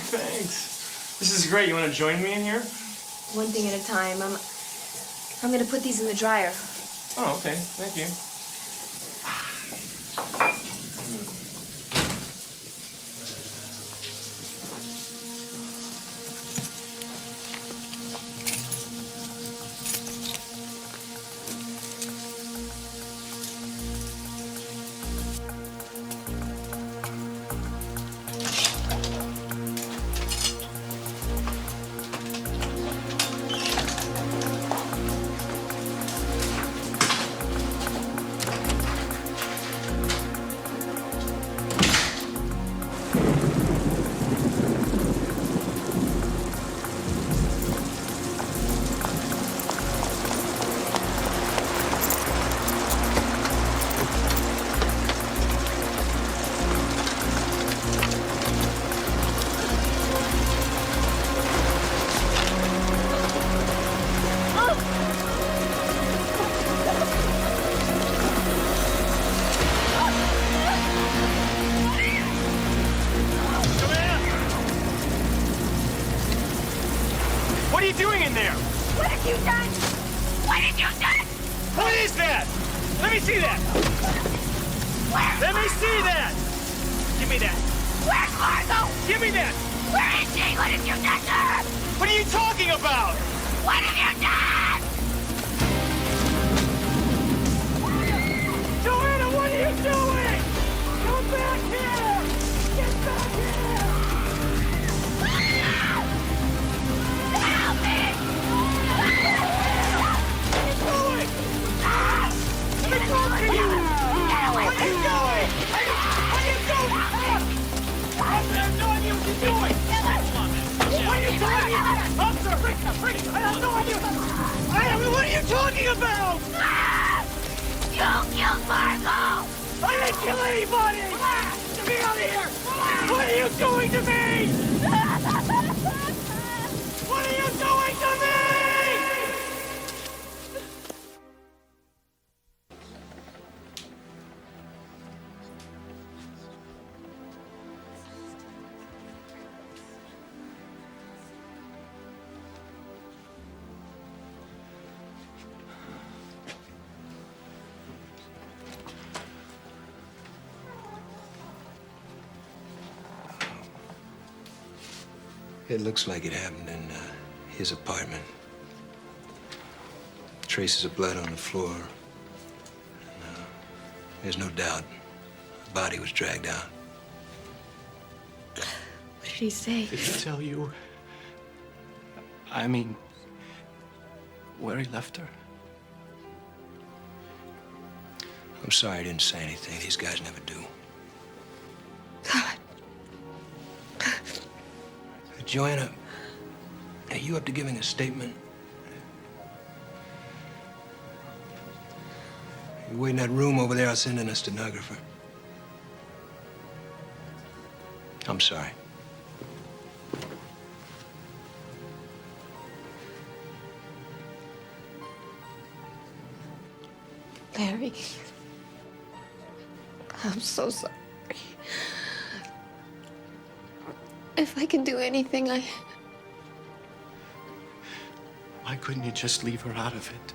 Thanks. This is great. You want to join me in here? One thing at a time. I'm gonna put these in the dryer. Oh, okay. Thank you. What are you doing in there? What have you done? What have you done? What is that? Let me see that. Let me see that. Give me that. Where's Margot? Give me that. Where is she? What have you done to her? What are you talking about? What have you done? Joanna, what are you doing? Come back here. Get back here. Help me! What are you doing? Let me talk to you. What are you doing? What are you doing? I have no idea what you're doing. What are you doing? Officer, Rick, I have no idea. What are you talking about? You killed Margot! I didn't kill anybody! Get me out of here! What are you doing to me? What are you doing to me? It looks like it happened in his apartment. Traces of blood on the floor. And, there's no doubt the body was dragged out. What did he say? Did he tell you? I mean, where he left her? I'm sorry I didn't say anything. These guys never do. God. Joanna, are you up to giving a statement? You wait in that room over there, I'll send in a stenographer. I'm sorry. Larry. I'm so sorry. If I can do anything, Why couldn't you just leave her out of it?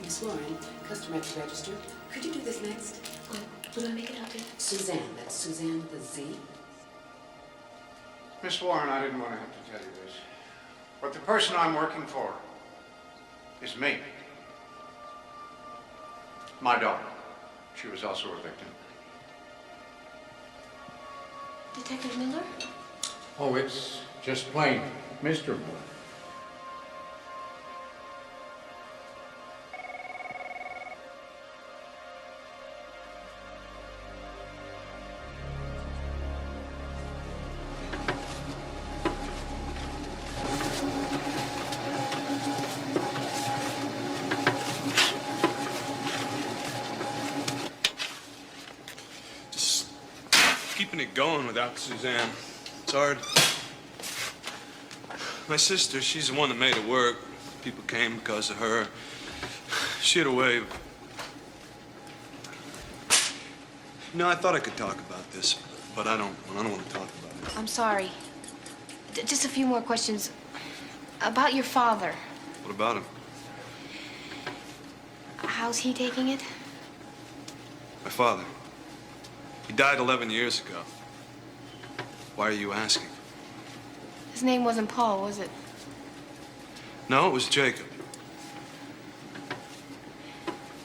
Miss Warren, customer at the register. Could you do this next? Who do I make it out to? Suzanne. That's Suzanne with a Z. Miss Warren, I didn't want to have to tell you this, but the person I'm working for is me. My daughter. She was also a victim. Detective Miller? Oh, it's just plain Mr. Miller. Keeping it going without Suzanne. It's hard. My sister, she's the one that made it work. People came because of her. She had a way of... No, I thought I could talk about this, but I don't want to talk about it. I'm sorry. Just a few more questions. About your father. What about him? How's he taking it? My father. He died 11 years ago. Why are you asking? His name wasn't Paul, was it? No, it was Jacob.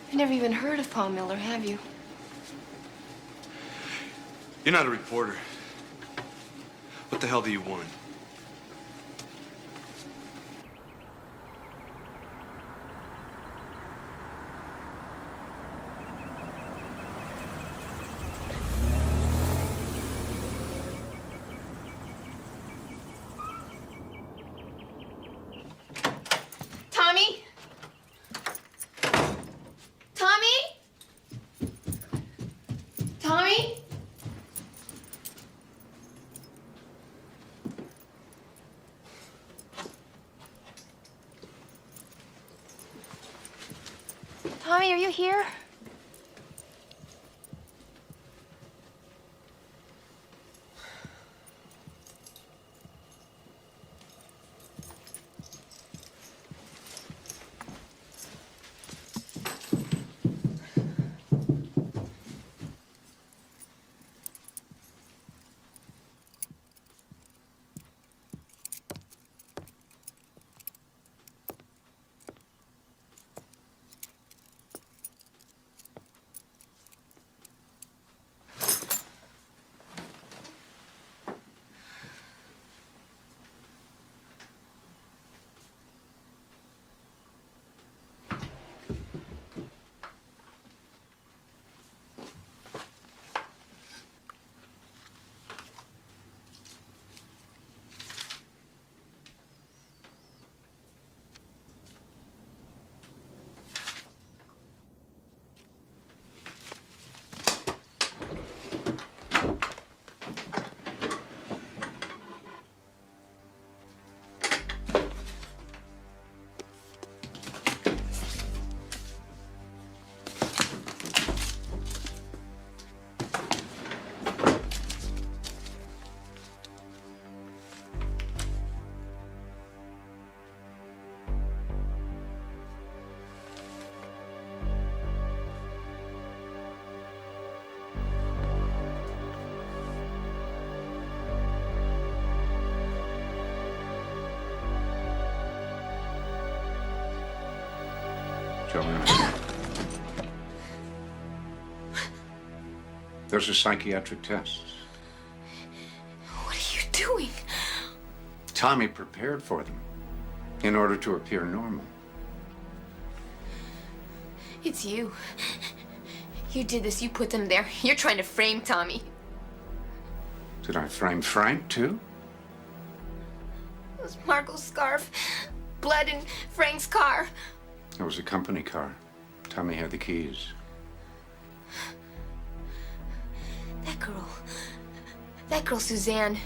You've never even heard of Paul Miller, have you? You're not a reporter. What the hell do you want? Tommy? Tommy? Tommy? Tommy, are you here? Joanna. Those are psychiatric tests. What are you doing? Tommy prepared for them in order to appear normal. It's you. You did this. You put them there. You're trying to frame Tommy. Did I frame Frank, too? It was Marco's scarf, blood in Frank's car. It was a company car. Tommy had the keys. That girl, Suzanne,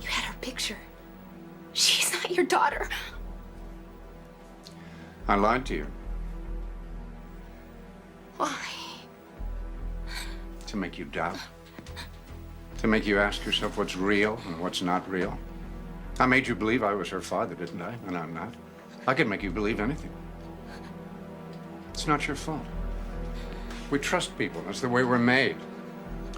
you had her picture. She's not your daughter. I lied to you. Why? To make you doubt. To make you ask yourself what's real and what's not real. I made you believe I was her father, didn't I? And I'm not. I could make you believe anything. It's not your fault. We trust people. That's the way we're made.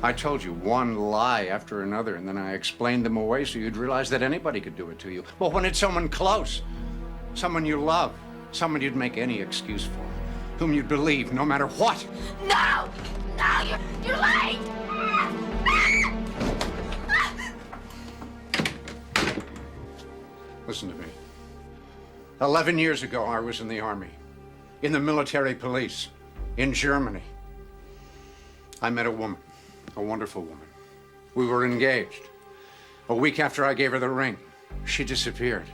I told you one lie after another, and then I explained them away so you'd realize that anybody could do it to you. But when it's someone close, someone you love, someone you'd make any excuse for, whom you'd believe no matter what. No! No, you're late! Listen to me. 11 years ago, I was in the Army, in the military police, in Germany. I met a woman, a wonderful woman. We were engaged. A week after I gave her the ring, she disappeared.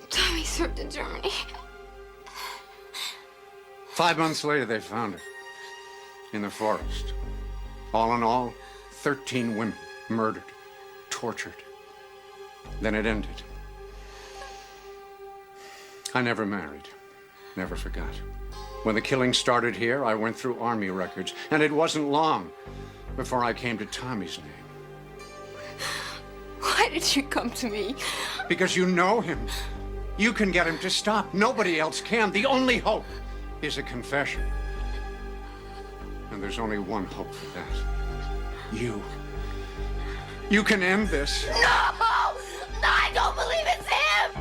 Tommy served in Germany. 5 months later, they found her in the forest. All in all, 13 women murdered, tortured. Then it ended. I never married, never forgot. When the killing started here, I went through Army records, and it wasn't long before I came to Tommy's name. Why did you come to me? Because you know him. You can get him to stop. Nobody else can. The only hope is a confession. And there's only one hope for that. You. You can end this. No! No, I don't believe it's him!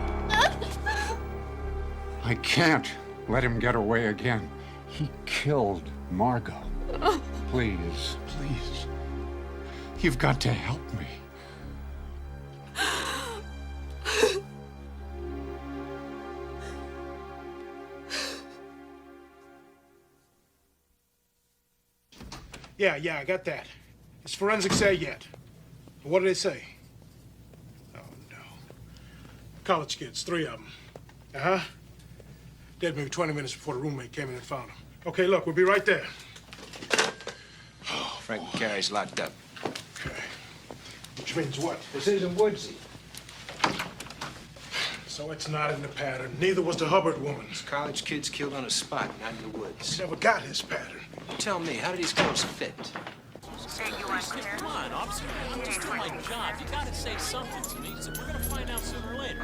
I can't let him get away again. He killed Margot. Please, please. You've got to help me. Yeah, I got that. Is forensics there yet? What did they say? Oh, no. College kids, 3 of them. Uh-huh. Dead maybe 20 minutes before the roommate came in and found them. Okay, look, we'll be right there. Oh, Frank McCarry's locked up. Okay. Which means what? This isn't Woodsy. So it's not in the pattern. Neither was the Hubbard woman. These college kids killed on a spot, not in the woods. Never got his pattern. Tell me, how do these clothes fit? Come on, officer. I'm just doing my job. You gotta say something to me. So we're gonna find out sooner or later.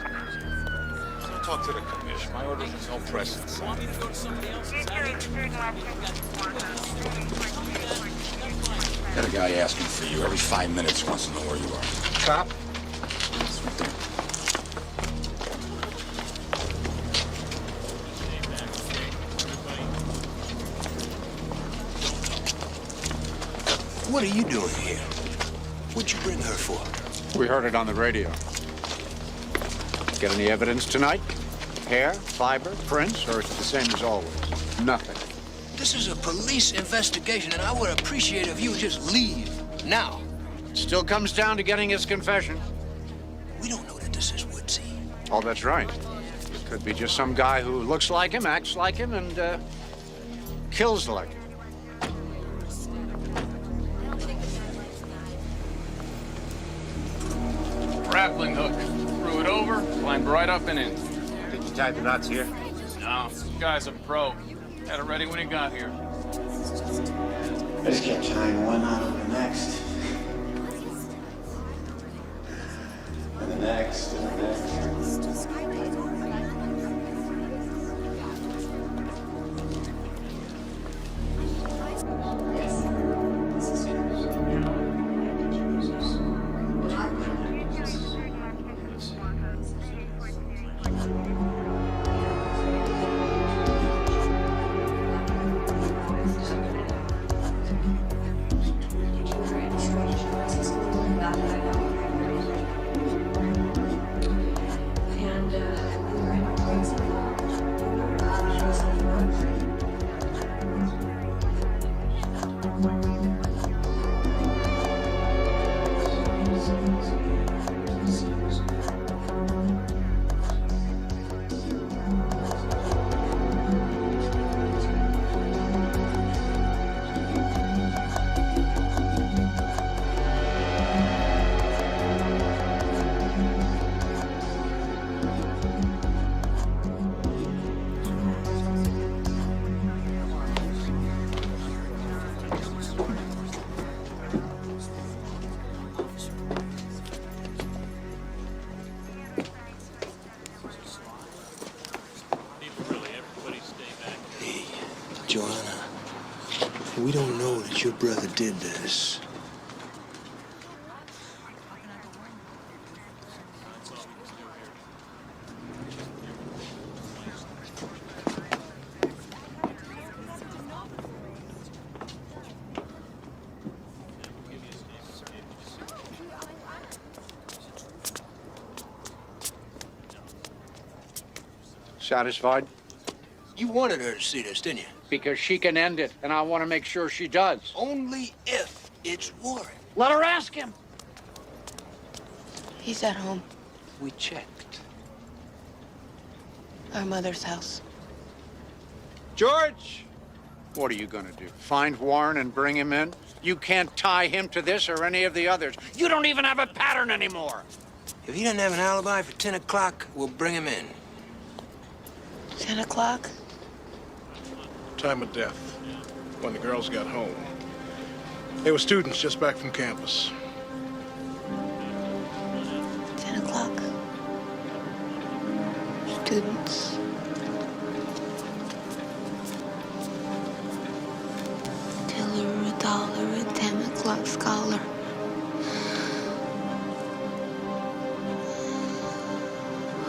I'll talk to the commission. My orders is no precedence. Want me to go to somebody else's house? Got a guy asking for you every 5 minutes, wants to know where you are. Cop? What are you doing here? What'd you bring her for? We heard it on the radio. Get any evidence tonight? Hair, fiber, prints, or is it the same as always? Nothing. This is a police investigation, and I would appreciate if you would just leave now. Still comes down to getting his confession. We don't know that this is Woodsy. Oh, that's right. It could be just some guy who looks like him, acts like him, and kills like him. Grappling hook. Threw it over, climbed right up and in. Did you tie the knots here? No, this guy's a pro. Had it ready when he got here. I just kept tying one knot on the next. And the next, and the next. We don't know that your brother did this. Satisfied? You wanted her to see this, didn't you? Because she can end it, and I want to make sure she does. Only if it's Warren. Let her ask him. He's at home. We checked. Our mother's house. George! What are you gonna do? Find Warren and bring him in? You can't tie him to this or any of the others. You don't even have a pattern anymore. If he doesn't have an alibi for 10 o'clock, we'll bring him in. 10 o'clock? Time of death, when the girls got home. They were students just back from campus. 10 o'clock. Students. Tiller, a dollar, a 10 o'clock scholar.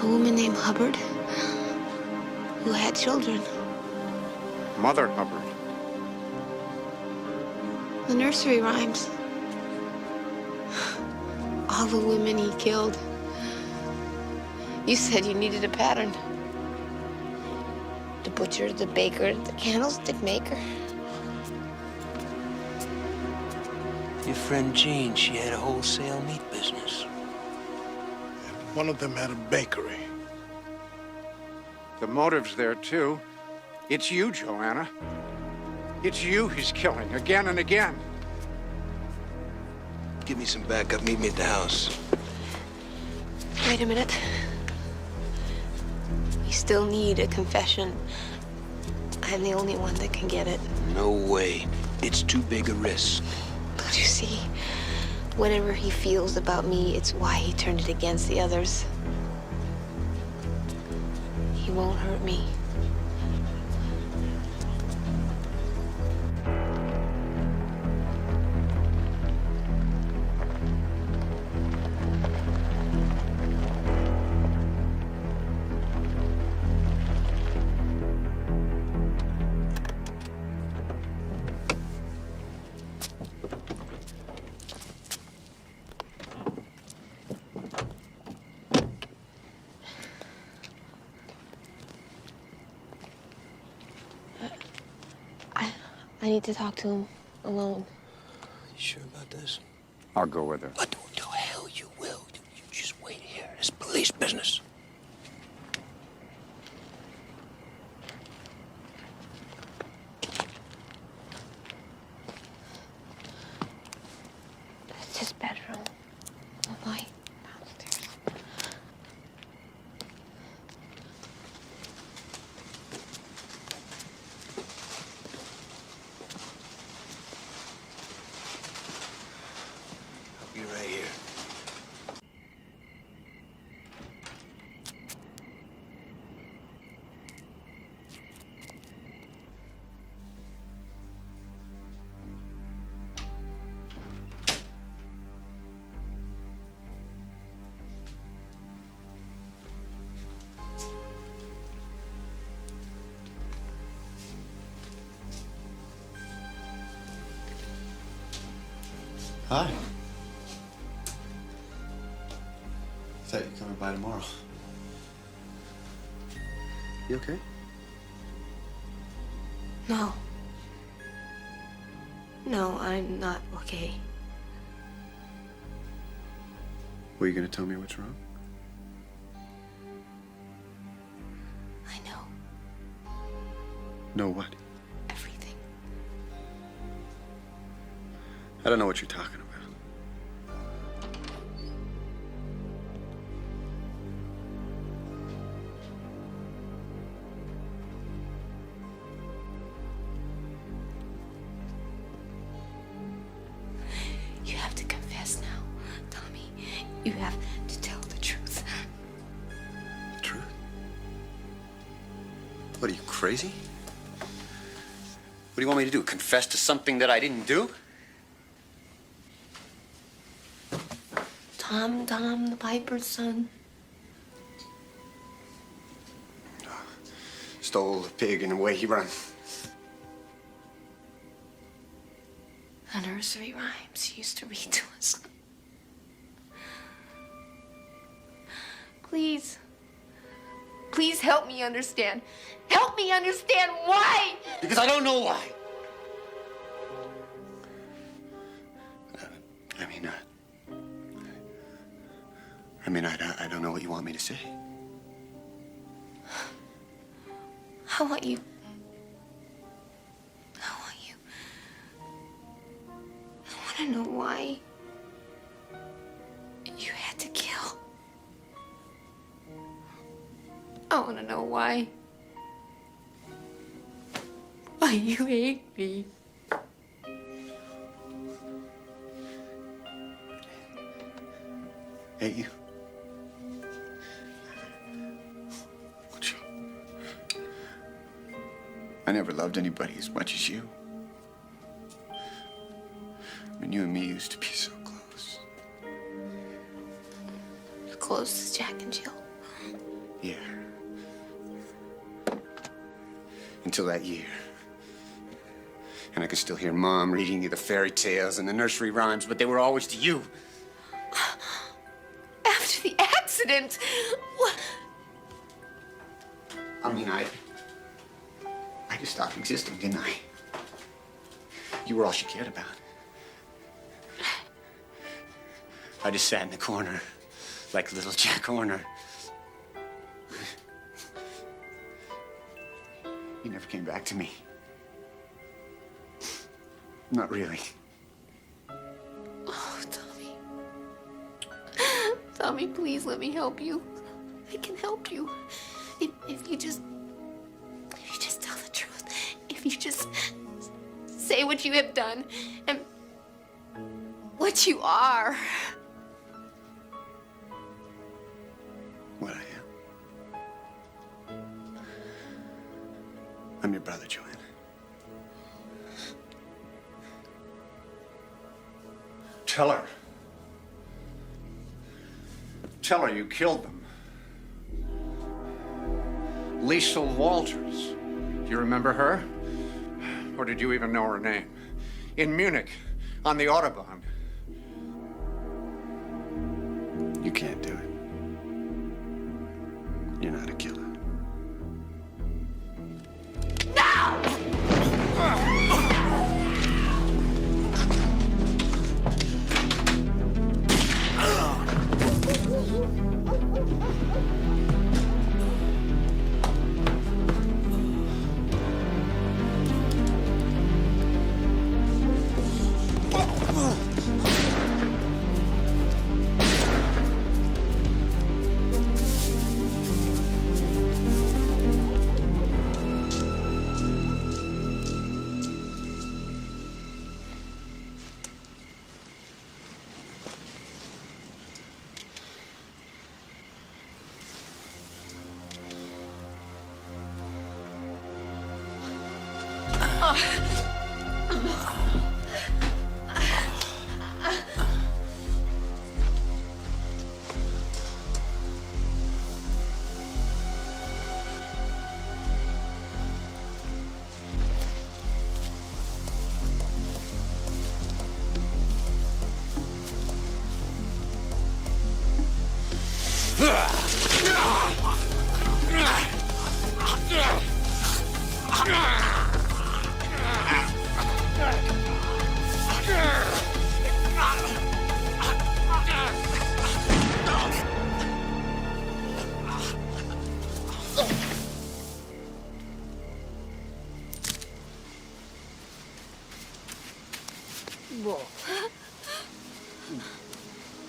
A woman named Hubbard who had children. Mother Hubbard. The nursery rhymes. All the women he killed. You said you needed a pattern. The butcher, the baker, the candlestick maker. Your friend Jean, she had a wholesale meat business. One of them had a bakery. The motive's there, too. It's you, Joanna. It's you he's killing again and again. Give me some backup. Meet me at the house. Wait a minute. You still need a confession. I'm the only one that can get it. No way. It's too big a risk. But you see, whatever he feels about me, it's why he turned it against the others. He won't hurt me. I need to talk to him alone. You sure about this? I'll go with her. What the hell you will? You just wait here. It's police business. It's his bedroom. The light downstairs. I'll be right here. Hi. Thought you'd coming by tomorrow. You okay? No. No, I'm not okay. Were you gonna tell me what's wrong? I know. No, what? Everything. I don't know what you're talking about. You have to confess now, Tommy. You have to tell the truth. The truth? What, are you crazy? What do you want me to do? Confess to something that I didn't do? Tom, the piper's son. Stole the pig and away he run. The nursery rhymes he used to read to us. Please. Please help me understand. Help me understand why! Because I don't know why. I don't know what you want me to say. I want you. I want to know why you had to kill. I want to know why. Why you hate me. Hate you? I never loved anybody as much as you. I mean, you and me used to be so close. Close as Jack and Jill. Yeah. Until that year. And I could still hear Mom reading you the fairy tales and the nursery rhymes, but they were always to you. After the accident, what? I mean, I just stopped existing, didn't I? You were all she cared about. I just sat in the corner like little Jack Horner. You never came back to me. Not really. Oh, Tommy. Tommy, please let me help you. I can help you. If you just tell the truth. If you just say what you have done and what you are. What I am. I'm your brother, Joanne. Tell her. Tell her you killed them. Liesl Walters. Do you remember her? Or did you even know her name? In Munich, on the Autobahn. You can't do it. You're not a killer.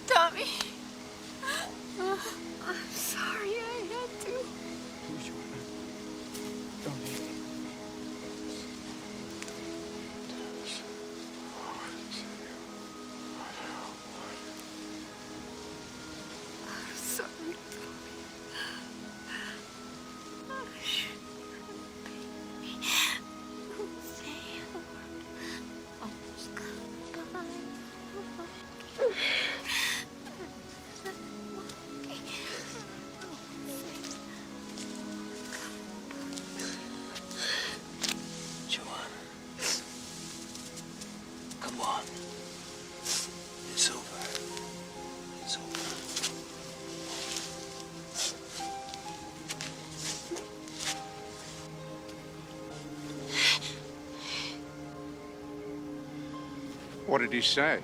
Tommy. I'm sorry I had to. I'm sorry, Tommy. I shouldn't have been. Don't say What did he say?